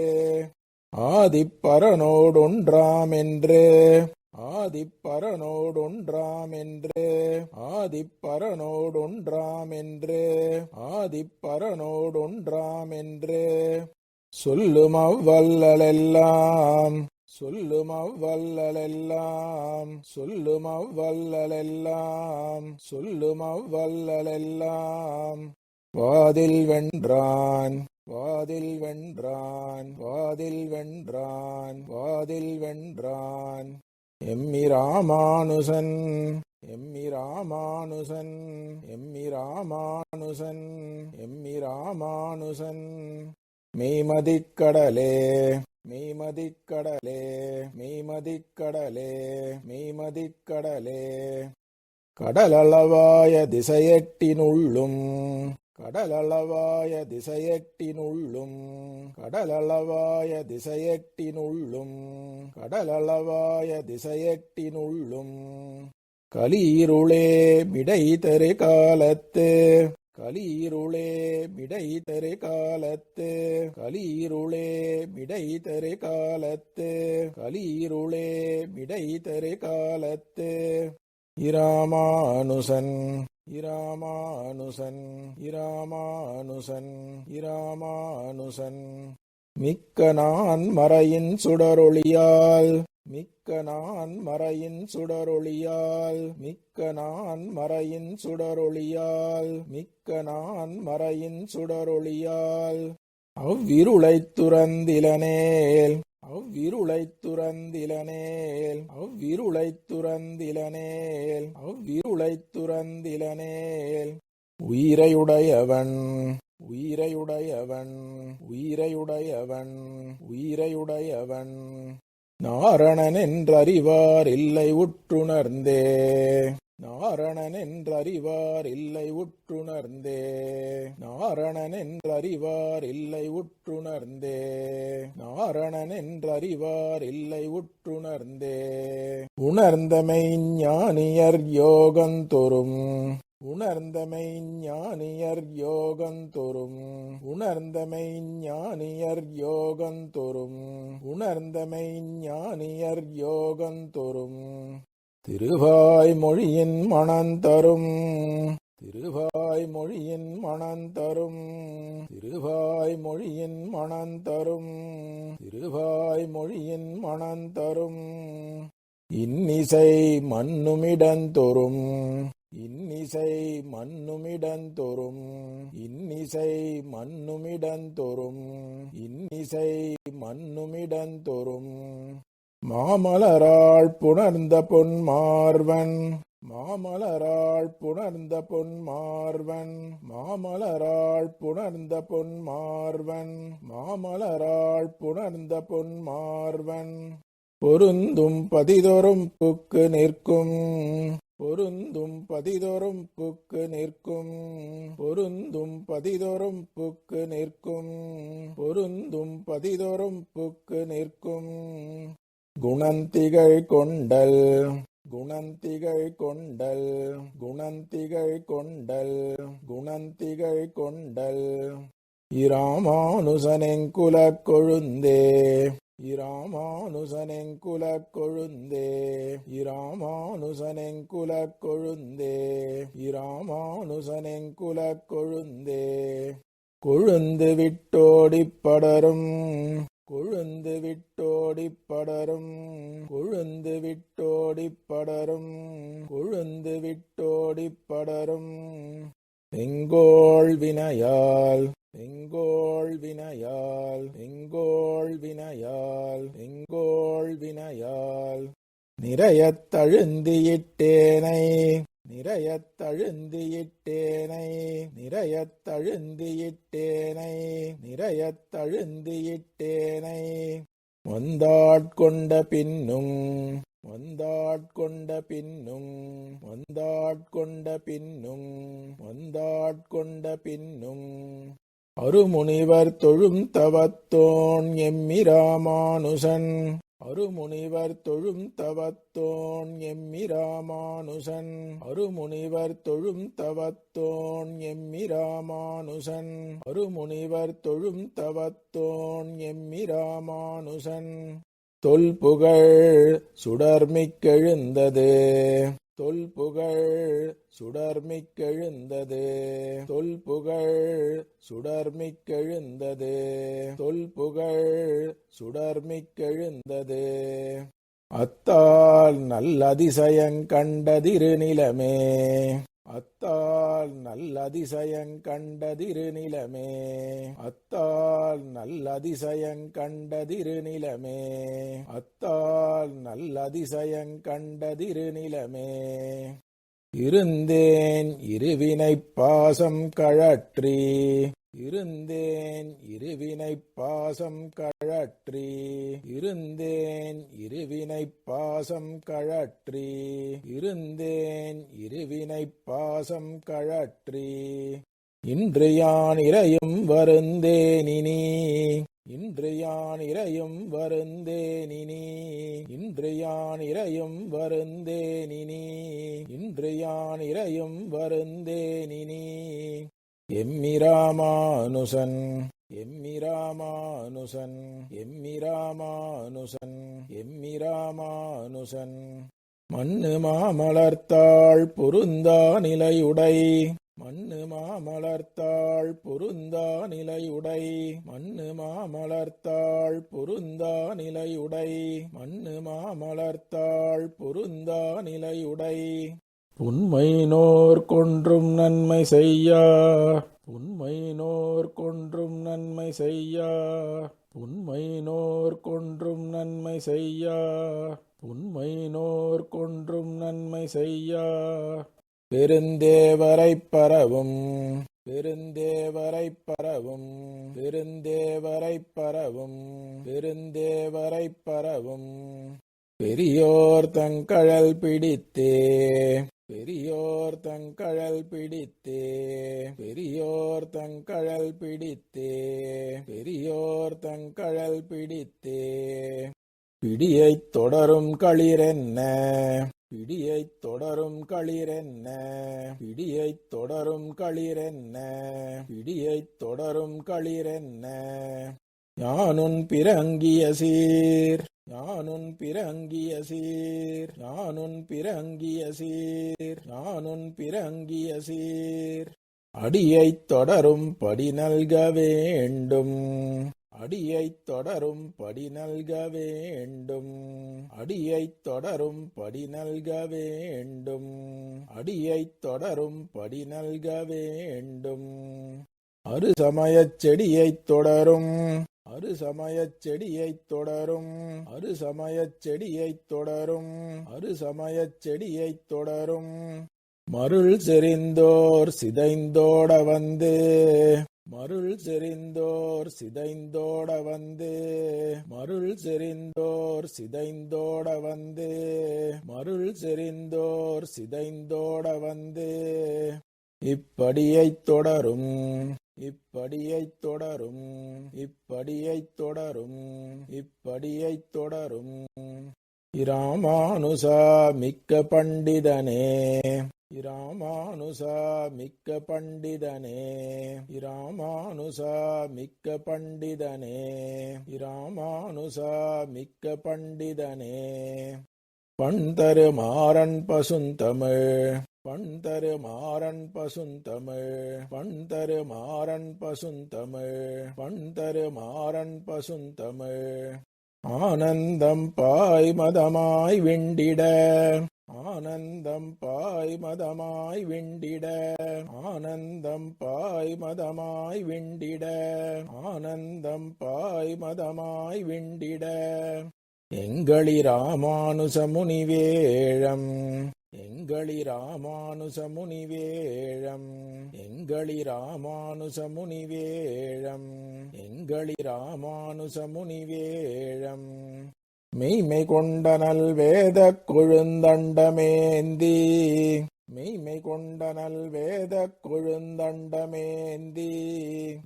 ஆதிப்பரனோடொன்றாமென்று ஆதிப்பரனோடொன்றாமென்று ஆதிப்பரனோடொன்றாமென்று ஆதிப்பரனோடொன்றாமென்று சொல்லும் அவ்வல்லலெல்லாம் சொல்லும் அவ்வல்லலெல்லாம் சொல்லும் அவ்வல்லலெல்லாம் சொல்லும் அவ்வல்லலெல்லாம் வாதில் வென்றான் வாதில் வென்றான் வாதில் வென்றான் வாதில் வென்றான் எம்மி ராமானுசன் எம்மி ராமானுசன் எம்மி ராமானுசன் எம்மி ராமானுசன் மெய்மதிக்கடலே மெய்மதிக்கடலே மெய்மதிக்கடலே மெய்மதிக்கடலே கடலளவாய திசையெட்டினுள்ளும் கடலளவாய திசையெட்டினுள்ளும் கடலளவாய திசையெட்டினுள்ளும் கடலளவாய திசையெட்டினுள்ளும் கலியிருளே மிடை தரு காலத்து கலியிருளே மிடை தரு காலத்து கலியிருளே மிடை தரு காலத்து கலியிருளே மிடை தரு காலத்து இராமானுசன் இராமானுசன் இராமானுசன் இராமானுசன் மிக்க நான் மறையின் சுடரொளியால் மிக்க நான் மறையின் சுடரொளியால் மிக்க நான் மறையின் சுடரொளியால் மிக்க நான் மறையின் சுடரொளியால் அவ்விருளைத் துறந்திலனேல் அவ்விருளைத் துறந்திலனேல் அவ்விருளைத் துறந்திலனேல் அவ்விருளைத் துறந்திலனேல் உயிரையுடையவன் உயிரையுடையவன் உயிரையுடையவன் உயிரையுடையவன் நாரணன் என்றறிவார் இல்லை உற்றுணர்ந்தே நாரணன் என்றறிவார் இல்லை உற்றுணர்ந்தே நாரணன் என்றறிவார் இல்லை உற்றுணர்ந்தே நாரணன் என்றறிவார் இல்லை உற்றுணர்ந்தே உணர்ந்தமை ஞானியர் யோகந்தொறும் உணர்ந்தமை ஞானியர் யோகந்தொறும் உணர்ந்தமை ஞானியர் யோகந்தொறும் உணர்ந்தமை ஞானியர் யோகந்தொறும் திருவாய்மொழியின் மணந்தரும் திருவாய்மொழியின் மணந்தரும் திருவாய்மொழியின் மணந்தரும் திருவாய்மொழியின் மணந்தரும் இன்னிசை மன்னுமிடந்தொறும் இன்னிசை மன்னுமிடந்தொறும் இன்னிசை மன்னுமிடந்தொறும் இன்னிசை மன்னுமிடந்தொறும் மாமலராள் புணர்ந்த பொன்மார்வன் மாமலராள் புணர்ந்த பொன்மார்வன் மாமலராள் புணர்ந்த பொன்மார்வன் மாமலராள் புணர்ந்த பொன்மார்வன் பொருந்தும் பதிதொறும் புக்கு நிற்கும் பொருந்தும் பதிதொறும் புக்கு நிற்கும் பொருந்தும் பதிதொறும் புக்கு நிற்கும் பொருந்தும் பதிதொறும் புக்கு நிற்கும் குணந்திகள் கொண்டல் குணந்திகள் கொண்டல் குணந்திகள் கொண்டல் குணந்திகள் கொண்டல் இராமானுசனெங்குலக் கொழுந்தே இராமானுசனெங்குலக் கொழுந்தே இராமானுசனெங்குலக் கொழுந்தே இராமானுசனெங்குலக் கொழுந்தே கொழுந்து விட்டோடிப் படரும் கொழுந்து விட்டோடிப் படரும் கொழுந்து விட்டோடிப் படரும் கொழுந்து விட்டோடிப் படரும் எங்கோள் வினையால் எங்கோள் வினையால் எங்கோள் வினையால் எங்கோள் வினையால் நிறையத் தழுந்தியிட்டேனை நிறையத் தழுந்தியிட்டேனை நிறையத் தழுந்தியிட்டேனை நிறையத் தழுந்தியிட்டேனை வந்தாட்கொண்ட பின்னும் வந்தாட்கொண்ட பின்னும் வந்தாட்கொண்ட பின்னும் வந்தாட்கொண்ட பின்னும் அருமுனிவர் தொழும் தவத்தோன் எம்மிராமானுசன் அருமுனிவர் தொழும் தவத்தோன் எம்மிராமானுசன் அருமுனிவர் தொழும் தவத்தோன் எம்மிராமானுசன் அருமுனிவர் தொழும் தவத்தோன் எம்மிராமானுசன் தொல்புகழ் சுடர்மிக்கெழுந்தது தொல்புகழ் சுடர்மிக்கெழுந்தது தொல்புகழ் சுடர்மிக்கெழுந்தது தொல்புகழ் சுடர்மிக்கெழுந்தது அத்தால் நல்லதிசயங்கண்டதிரு நிலமே அத்தால் நல்லதிசயங்கண்டதிரு நிலமே அத்தால் நல்லதிசயங்கண்டதிரு நிலமே அத்தால் நல்லதிசயங்கண்டதிரு நிலமே இருந்தேன் இருவினைப் பாசம் கழற்றி இருந்தேன் இருவினைப் பாசம் கழற்றி இருந்தேன் இருவினைப் பாசம் கழற்றி இருந்தேன் இருவினைப் பாசம் கழற்றி இன்று யான் இறையும் வருந்தேனினி இன்று யான் இறையும் வருந்தேனினி இன்று யான் இறையும் வருந்தேனினி இன்று யான் இறையும் வருந்தேனினி எம்மிராமானுசன் எம்மிராமானுசன் எம்மிராமானுசன் எம்மிராமானுசன் மண்ணு மாமலர்த்தாள் பொருந்தா நிலையுடை மண்ணு மாமலர்த்தாள் பொருந்தா நிலையுடை மண்ணு மாமலர்த்தாள் பொருந்தா நிலையுடை மண்ணு மாமலர்த்தாள் பொருந்தா நிலையுடை உண்மை நோர் கொன்றும் நன்மை செய்யா உண்மை நோர் கொன்றும் நன்மை செய்யா உண்மை நோர் கொன்றும் நன்மை செய்யா உண்மை நோர் கொன்றும் நன்மை செய்யா பெருந்தேவரைப் பரவும் பெருந்தேவரைப் பரவும் பெருந்தேவரைப் பரவும் பெருந்தேவரைப் பரவும் பெரியோர் தங்கழல் பிடித்தே பெரியோர் தங்கழல் பிடித்தே பெரியோர் தங்கழல் பிடித்தே பெரியோர் தங்கழல் பிடித்தே பிடியைத் தொடரும் களிரென்ன பிடியைத் தொடரும் களிரென்ன பிடியைத் தொடரும் களிரென்ன பிடியைத் தொடரும் களிரென்ன யானுன் பிறங்கிய சீர் யானுன் பிறங்கிய சீர் யானுன் பிறங்கிய சீர் யானுன் பிறங்கிய சீர் அடியைத் தொடரும் படி நல்க வேண்டும் அடியைத் தொடரும் படி நல்க வேண்டும் அடியைத் தொடரும் படி நல்க வேண்டும் அடியைத் தொடரும் படி நல்க வேண்டும் அறுசமயச் செடியைத் தொடரும் அறுசமயச் செடியைத் தொடரும் அறுசமயச் செடியைத் தொடரும் அறுசமயச் செடியைத் தொடரும் மருள் செறிந்தோர் சிதைந்தோட வந்து மருள் செறிந்தோர் சிதைந்தோட வந்து மருள் செறிந்தோர் சிதைந்தோட வந்து மருள் செறிந்தோர் சிதைந்தோட வந்து இப்படியைத் தொடரும் இப்படியைத் தொடரும் இப்படியைத் தொடரும் இப்படியைத் தொடரும் இராமானுசா மிக்க பண்டிதனே இராமானுசா மிக்க பண்டிதனே இராமானுசா மிக்க பண்டிதனே இராமானுசா மிக்க பண்டிதனே பண்தரு மாறன் பசுந்தமிழ் பண்தரு மாறன் பசுந்தமிழ் பண்தரு மாறன் பசுந்தமிழ் பண்தரு மாறன் பசுந்தமிழ் ஆனந்தம் பாய் மதமாய் விண்டிட ஆனந்தம் பாய் மதமாய் விண்டிட ஆனந்தம் பாய் மதமாய் விண்டிட ஆனந்தம் பாய் மதமாய் விண்டிட எங்களி ராமானுச முனிவேழம் எங்களி ராமானுச முனிவேழம் எங்களி ராமானுச முனிவேழம் எங்களி ராமானுச முனிவேழம் மெய்மை கொண்ட நல் வேதக் கொழுந்தண்டமேந்தி மெய்மை கொண்ட நல் வேதக் கொழுந்தண்டமேந்தி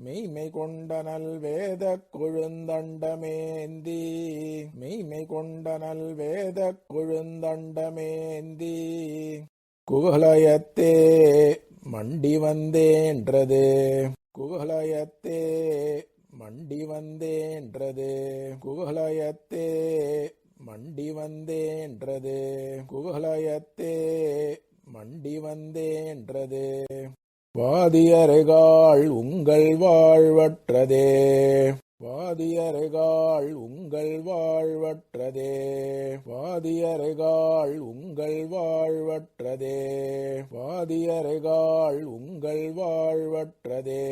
மெய்மை கொண்ட நல் வேதக் கொழுந்தண்டமேந்தி மெய்மை கொண்ட நல் வேதக் கொழுந்தண்டமேந்தி குவலயத்தே மண்டி வந்தேன்றது குவலயத்தே மண்டி வந்தேன்றது குவலயத்தே மண்டி வந்தேன்றது குவலயத்தே மண்டி வந்தேன்றது வாதியருகாள் உங்கள் வாழ்வற்றதே வாதியருகாள் உங்கள் வாழ்வற்றதே வாதியருகாள் உங்கள் வாழ்வற்றதே வாதியருகாள் உங்கள் வாழ்வற்றதே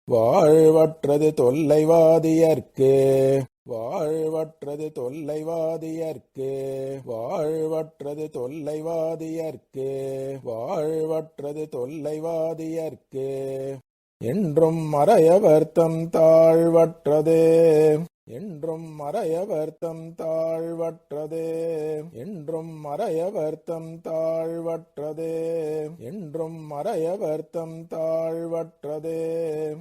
வாழ்வற்றது தொல்லைவாதியர்க்கு வாழ்வற்றது தொல்லைவாதியர்க்கு வாழ்வற்றது தொல்லைவாதியர்க்கு வாழ்வற்றது தொல்லைவாதியர்க்கு என்றும் மறையவர்த்தம் தாழ்வற்றதே. என்றும் மறையவர்த்தம் தாழ்வற்றதே. என்றும் மறையவர்த்தம் தாழ்வற்றதே. என்றும் மறையவர்த்தம் தாழ்வற்றதே.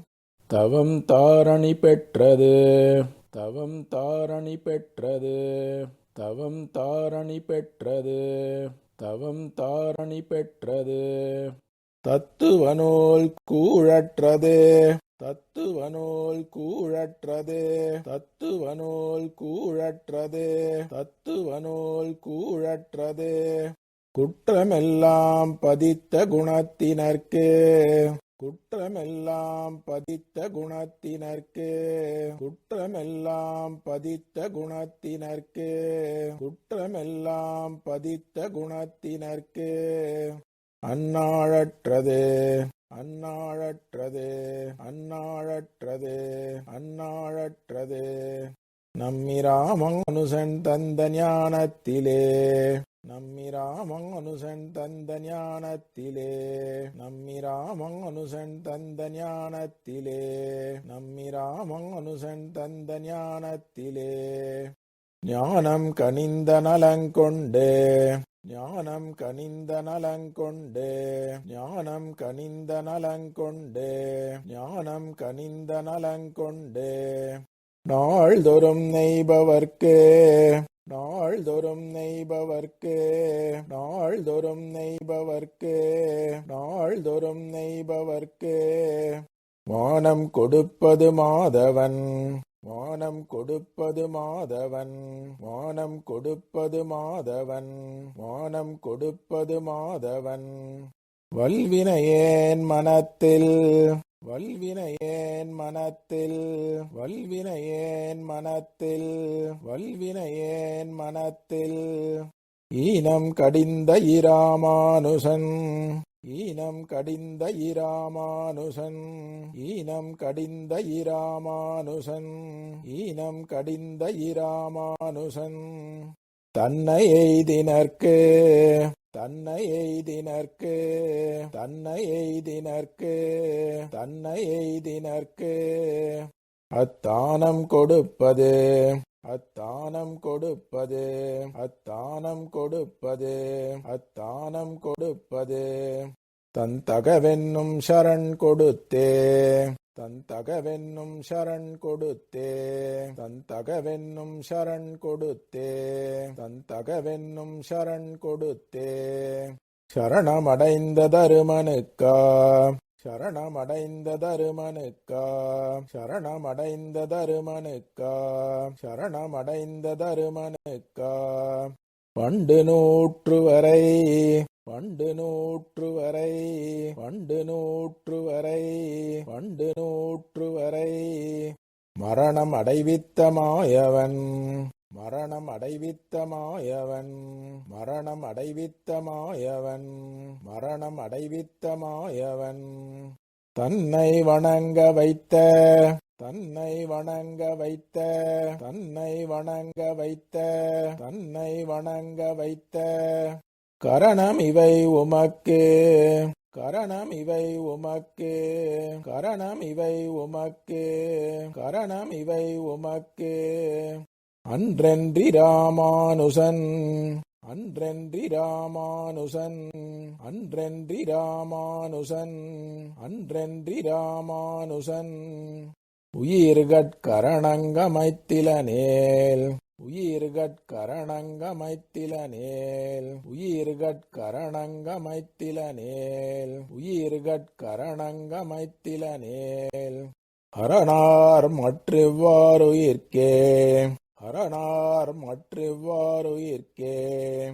தவம் தாரணி பெற்றது. தவம் தாரணி பெற்றது. தவம் தாரணி பெற்றது. தவம் தாரணி பெற்றது. தத்துவநூல் கூழற்றதே. தத்துவநூல் கூழற்றதே. தத்துவநூல் கூழற்றதே. தத்துவநூல் கூழற்றதே. குற்றமெல்லாம் பதித்த குணத்தினர்க்கே. குற்றமெல்லாம் பதித்த குணத்தினர்க்கே. குற்றமெல்லாம் பதித்த குணத்தினர்க்கே. குற்றமெல்லாம் பதித்த குணத்தினர்க்கே. அந்நாழற்றதே. அந்நாழற்றதே. அந்நாழற்றதே. அந்நாழற்றதே. நம்மிராமானுசன் தந்த ஞானத்திலே. நம்மிராமானுசன் தந்த ஞானத்திலே. நம்மிராமானுசன் தந்த ஞானத்திலே. நம்மிராமானுசன் தந்த ஞானத்திலே. ஞானம் கனிந்த நலங்கொண்டே. ஞானம் கனிந்த நலங்கொண்டே. ஞானம் கனிந்த நலங்கொண்டே. ஞானம் கனிந்த நலங்கொண்டே. நாள்தொறும் நெய்பவர்க்கே. நாள்தொறும் நெய்பவர்க்கே. நாள்தொறும் நெய்பவர்க்கே. நாள்தொறும் நெய்பவர்க்கே. வானம் கொடுப்பது மாதவன். வானம் கொடுப்பது மாதவன். வானம் கொடுப்பது மாதவன். வானம் கொடுப்பது மாதவன். வல்வினையேன் மனத்தில். வல்வினையேன் மனத்தில். வல்வினையேன் மனத்தில். வல்வினையேன் மனத்தில். ஈனம் கடிந்த இராமானுசன். ஈனம் கடிந்த இராமானுசன். ஈனம் கடிந்த இராமானுசன். ஈனம் கடிந்த இராமானுசன். தன்னை எய்தினர்க்கு. தன்னை எய்தினர்க்கு. தன்னை எய்தினர்க்கு. தன்னை எய்தினர்க்கு. அத்தானம் கொடுப்பது. அத்தானம் கொடுப்பது. அத்தானம் கொடுப்பது. அத்தானம் கொடுப்பது. தந்தகவென்னும் சரண் கொடுத்தே. தந்தகவென்னும் சரண் கொடுத்தே. தந்தகவென்னும் சரண் கொடுத்தே. தந்தகவென்னும் சரண் கொடுத்தே. சரணமடைந்த தருமனுக்கா. சரணமடைந்த தருமனுக்கா. சரணமடைந்த தருமனுக்கா. சரணமடைந்த தருமனுக்கா. பண்டு நூற்று வரை. பண்டு நூற்று வரை. பண்டு நூற்று வரை. பண்டு நூற்று வரை. மரணம் அடைவித்த மாயவன். மரணம் அடைவித்த மாயவன். மரணம் அடைவித்த மாயவன். மரணம் அடைவித்த மாயவன். தன்னை வணங்க வைத்த. தன்னை வணங்க வைத்த. தன்னை வணங்க வைத்த. தன்னை வணங்க வைத்த. கரணம் இவை உமக்கு. கரணம் இவை உமக்கு. கரணம் இவை உமக்கு. கரணம் இவை உமக்கு. அன்றென்றி ராமானுசன். அன்றென்றி ராமானுசன். அன்றென்றி ராமானுசன். அன்றென்றி ராமானுசன். உயிர்கட்கரணங்கமைத்திலனேல். உயிர்கட்கரணங்கமைத்திலனேல். உயிர்கட்கரணங்கமைத்திலனேல். உயிர்கட்கரணங்கமைத்திலனேல். அரணார் மற்றிவ்வாறுயிர்க்கே. அரணார் மற்றிவ்வாறுயிர்க்கே.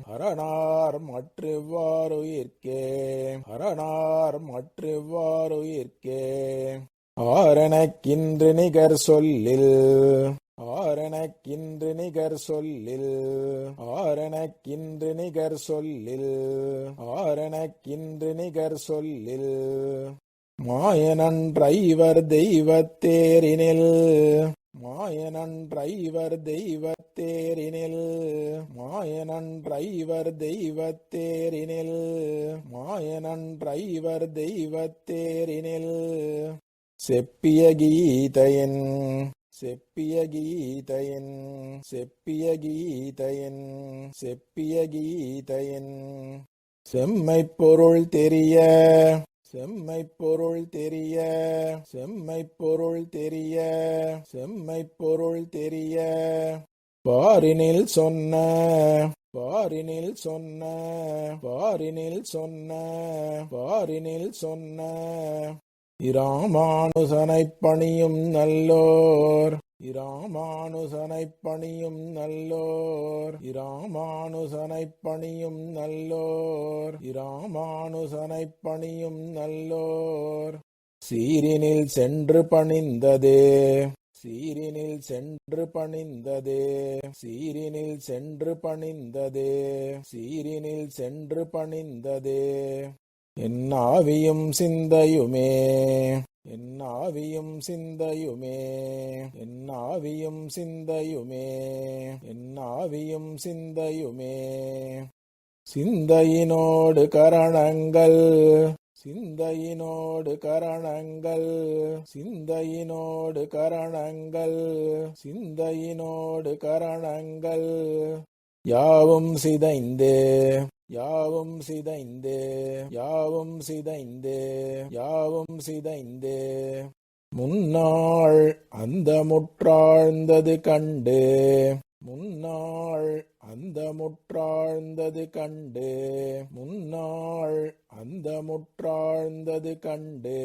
அரணார் மற்றிவ்வாறுயிர்க்கே. அரணார் மற்றிவ்வாறுயிர்க்கே. ஆரெனக்கின்று நிகர் சொல்லில். ஆரெனக்கின்று நிகர் சொல்லில். ஆரெனக்கின்று நிகர் சொல்லில். ஆரெனக்கின்று நிகர் சொல்லில். மாயனன்றைவர் தெய்வத்தேரினில். மாயனன்றைவர் தெய்வத்தேரினில். மாயனன்றைவர் தெய்வத்தேரினில். மாயனன்றைவர் தெய்வத்தேரினில். செப்பிய கீதையின் செப்பிய கீதையின் செப்பிய கீதையின் செப்பிய கீதையின் செம்மைப் பொருள் தெரிய செம்மைப் பொருள் தெரிய செம்மைப் பொருள் தெரிய செம்மைப் பொருள் தெரிய பாரினில் சொன்ன பாரினில் சொன்ன பாரினில் சொன்ன பாரினில் சொன்ன இராமானுசனைப் பணியும் நல்லோர் இராமானுசனைப் பணியும் நல்லோர் இராமானுசனைப் பணியும் நல்லோர் இராமானுசனைப் பணியும் நல்லோர் சீரினில் சென்று பணிந்ததே சீரினில் சென்று பணிந்ததே சீரினில் சென்று பணிந்ததே சீரினில் சென்று பணிந்ததே என்னாவியும் சிந்தையுமே என்னாவியும் சிந்தையுமே என்னாவியும் சிந்தையுமே என்னாவியும் சிந்தையுமே சிந்தையினோடு கரணங்கள் சிந்தையினோடு கரணங்கள் சிந்தையினோடு கரணங்கள் சிந்தையினோடு கரணங்கள் யாவும் சிதைந்தே யாவும் சிதைந்தே யாவும் சிதைந்தே யாவும் சிதைந்தே முன்னாள் அந்த முற்றாழ்ந்தது கண்டு முன்னாள் அந்த முற்றாழ்ந்தது கண்டு முன்னாள் அந்த முற்றாழ்ந்தது கண்டு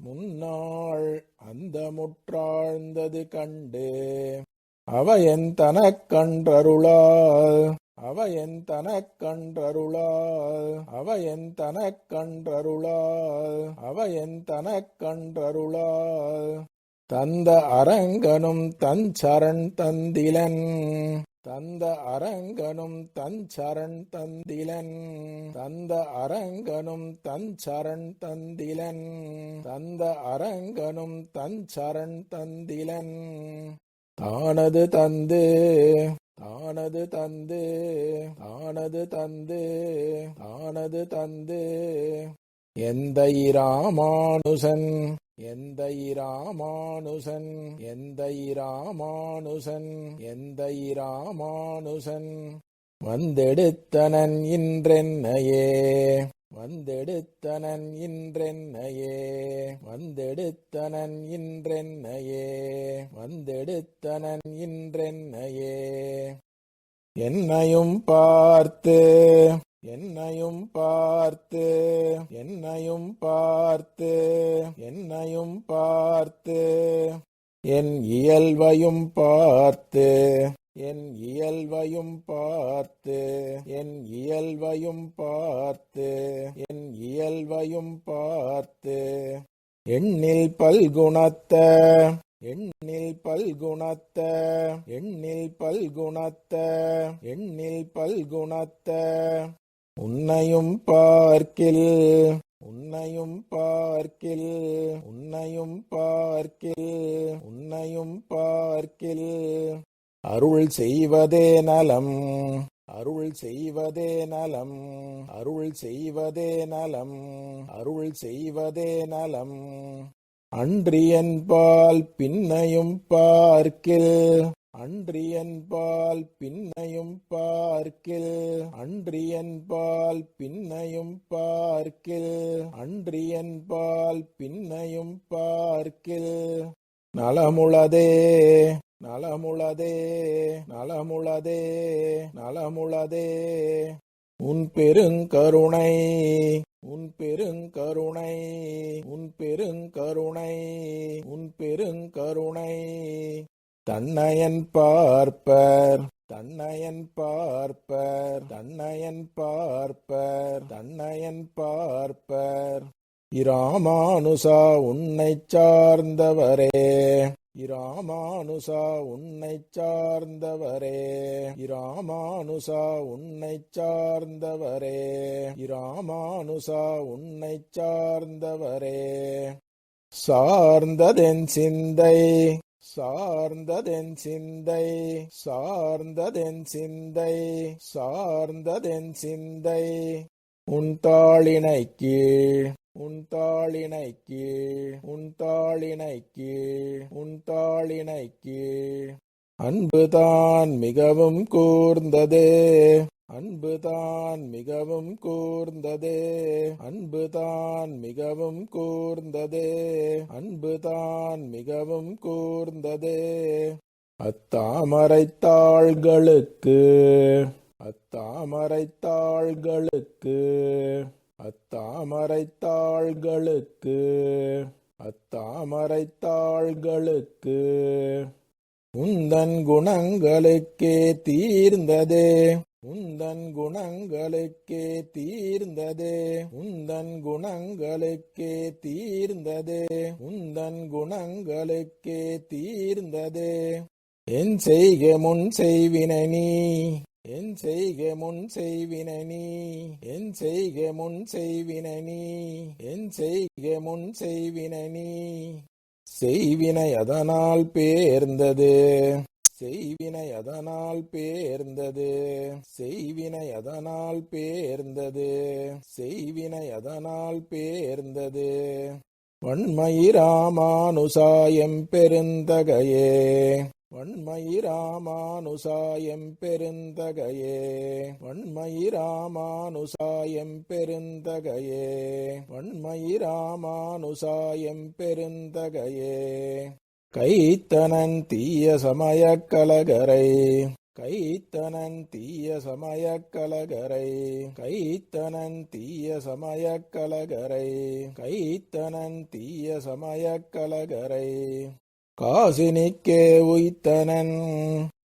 முன்னாள் அந்த முற்றாழ்ந்தது கண்டு அவையன் தனக்கன்றருளால் அவையன் தனக்கன்றருளால் அவையன் தனக்கன்றருளால் அவையன் தனக்கன்றருளால் தந்த அரங்கனும் தன் சரண் தந்திலன் தந்த அரங்கனும் தன் சரண் தந்திலன் தந்த அரங்கனும் தன் சரண் தந்திலன் தந்த அரங்கனும் தன் சரண் தந்திலன் தானது தந்து தானது தந்து தானது தந்து தானது தந்து எந்த இராமானுசன் எந்த இராமானுசன் எந்த இராமானுசன் எந்த இராமானுசன் வந்தெடுத்தனன் இன்றென்னையே வந்தெடுத்தனன் இன்றென்னையே வந்தெடுத்தனன் இன்றென்னையே வந்தெடுத்தனன் இன்றென்னையே என்னையும் பார்த்து என்னையும் பார்த்து என்னையும் பார்த்து என்னையும் பார்த்து என் இயல்பையும் பார்த்து என் இயல்பையும் பார்த்து என் இயல்பையும் பார்த்து என் இயல்பையும் பார்த்து எண்ணில் பல்குணத்த எண்ணில் பல்குணத்த எண்ணில் பல்குணத்த எண்ணில் பல்குணத்த உன்னையும் பார்க்கில் உன்னையும் பார்க்கில் உன்னையும் பார்க்கில் உன்னையும் பார்க்கில் அருள் செய்வதே நலம் அருள் செய்வதே நலம் அருள் செய்வதே நலம் அருள் செய்வதே நலம் அன்றியன்பால் பின்னையும் பார்க்கில் அன்றியன்பால் பின்னையும் பார்க்கில் அன்றியன்பால் பின்னையும் பார்க்கில் அன்றியன்பால் பின்னையும் பார்க்கில் நலமுளதே நலமுளதே நலமுளதே நலமுளதே உன் பெருங்கருணை உன் பெருங்கருணை உன் பெருங்கருணை உன் பெருங்கருணை தன்னையன் பார்ப்பர் தன்னையன் பார்ப்பர் தன்னையன் பார்ப்பர் தன்னையன் பார்ப்பர் இராமானுசா உன்னைச் சார்ந்தவரே இராமானுசா உன்னைச் சார்ந்தவரே இராமானுசா உன்னைச் சார்ந்தவரே இராமானுசா உன்னைச் சார்ந்தவரே சார்ந்ததென் சிந்தை சார்ந்ததென் சிந்தை சார்ந்ததென் சிந்தை சார்ந்ததென் சிந்தை உன் தாளினை கீழ் உன் தாளினை கீழ் உன் தாளினை கீழ் உன் தாளினை கீழ் அன்புதான் மிகவும் கூர்ந்ததே அன்புதான் மிகவும் கூர்ந்ததே அன்புதான் மிகவும் கூர்ந்ததே அன்புதான் மிகவும் கூர்ந்ததே அத்தாமரைத்தாள்களுக்கு அத்தாமரைத்தாள்களுக்கு அத்தாமரைத்தாள்களுக்கு அத்தாமரைத்தாள்களுக்கு உந்தன் குணங்களுக்கே தீர்ந்ததே உந்தன் குணங்களுக்கே தீர்ந்ததே உந்தன் குணங்களுக்கே தீர்ந்ததே உந்தன் குணங்களுக்கே தீர்ந்ததே என் செய்க முன் செய்வினை நீ என் செய்க முன் செய்வினை நீ என் செய்க முன் செய்வினை நீ என் செய்க முன் செய்வினை நீ செய்வினை அதனால் பேர்ந்தது செய்வினை அதனால் பேர்ந்தது செய்வினை அதனால் பேர்ந்தது செய்வினை அதனால் பேர்ந்தது வன்மயிராமானுசாயம் பெருந்தகையே வன்மயிராமானுசாயம் பெருந்தகையே வன்மயிராமானுசாயம் பெருந்தகையே வன்மயிராமானுசாயம் பெருந்தகையே கைத்தனன் தீய சமயக் கலகரை கைத்தனன் தீய சமயக் கலகரை கைத்தனன் தீய சமயக் கலகரை கைத்தனன் தீய சமயக் கலகரை காசினிக்கே உய்த்தனன்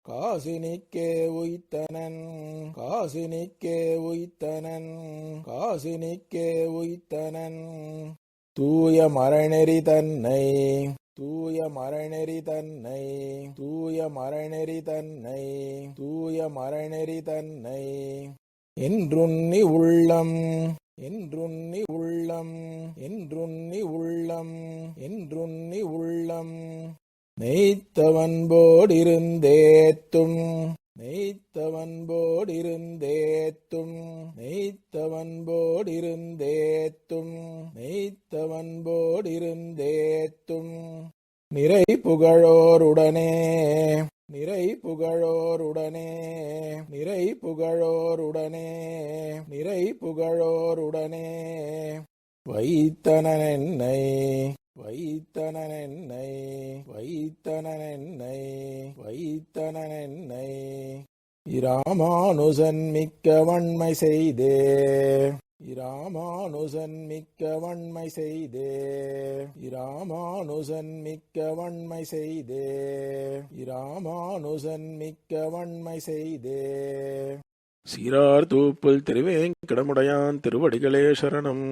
காசினிக்கே உய்த்தனன் காசினிக்கே உய்த்தனன் காசினிக்கே உய்த்தனன் தூய மரநெறி தன்னை தூய மரநெறி தன்னை தூய மரநெறி தன்னை தூய மரநெறி தன்னை என்றுன்னி உள்ளம் என்றுன்னி உள்ளம் என்றுன்னி உள்ளம் என்றுன்னி உள்ளம் நெய்த்தவன்போடிருந்தேத்தும் நெய்த்தவன்போடிருந்தேத்தும் நெய்த்தவன்போடிருந்தேத்தும் நெய்த்தவன்போடிருந்தேத்தும் நிறை புகழோருடனே நிறை புகழோருடனே நிறை புகழோருடனே நிறை புகழோருடனே வைத்தனனென்னை வைத்தனனென்னை வைத்தனனென்னை வைத்தனனென்னை இராமானுசன் மிக்க வன்மை செய்தே இராமானுசன் மிக்க வன்மை செய்தே இராமானுசன் மிக்க வன்மை செய்தே இராமானுசன் மிக்க வன்மை செய்தே சீரார் தூப்புல் திருவேங்கடமுடையான் திருவடிகளே சரணம்.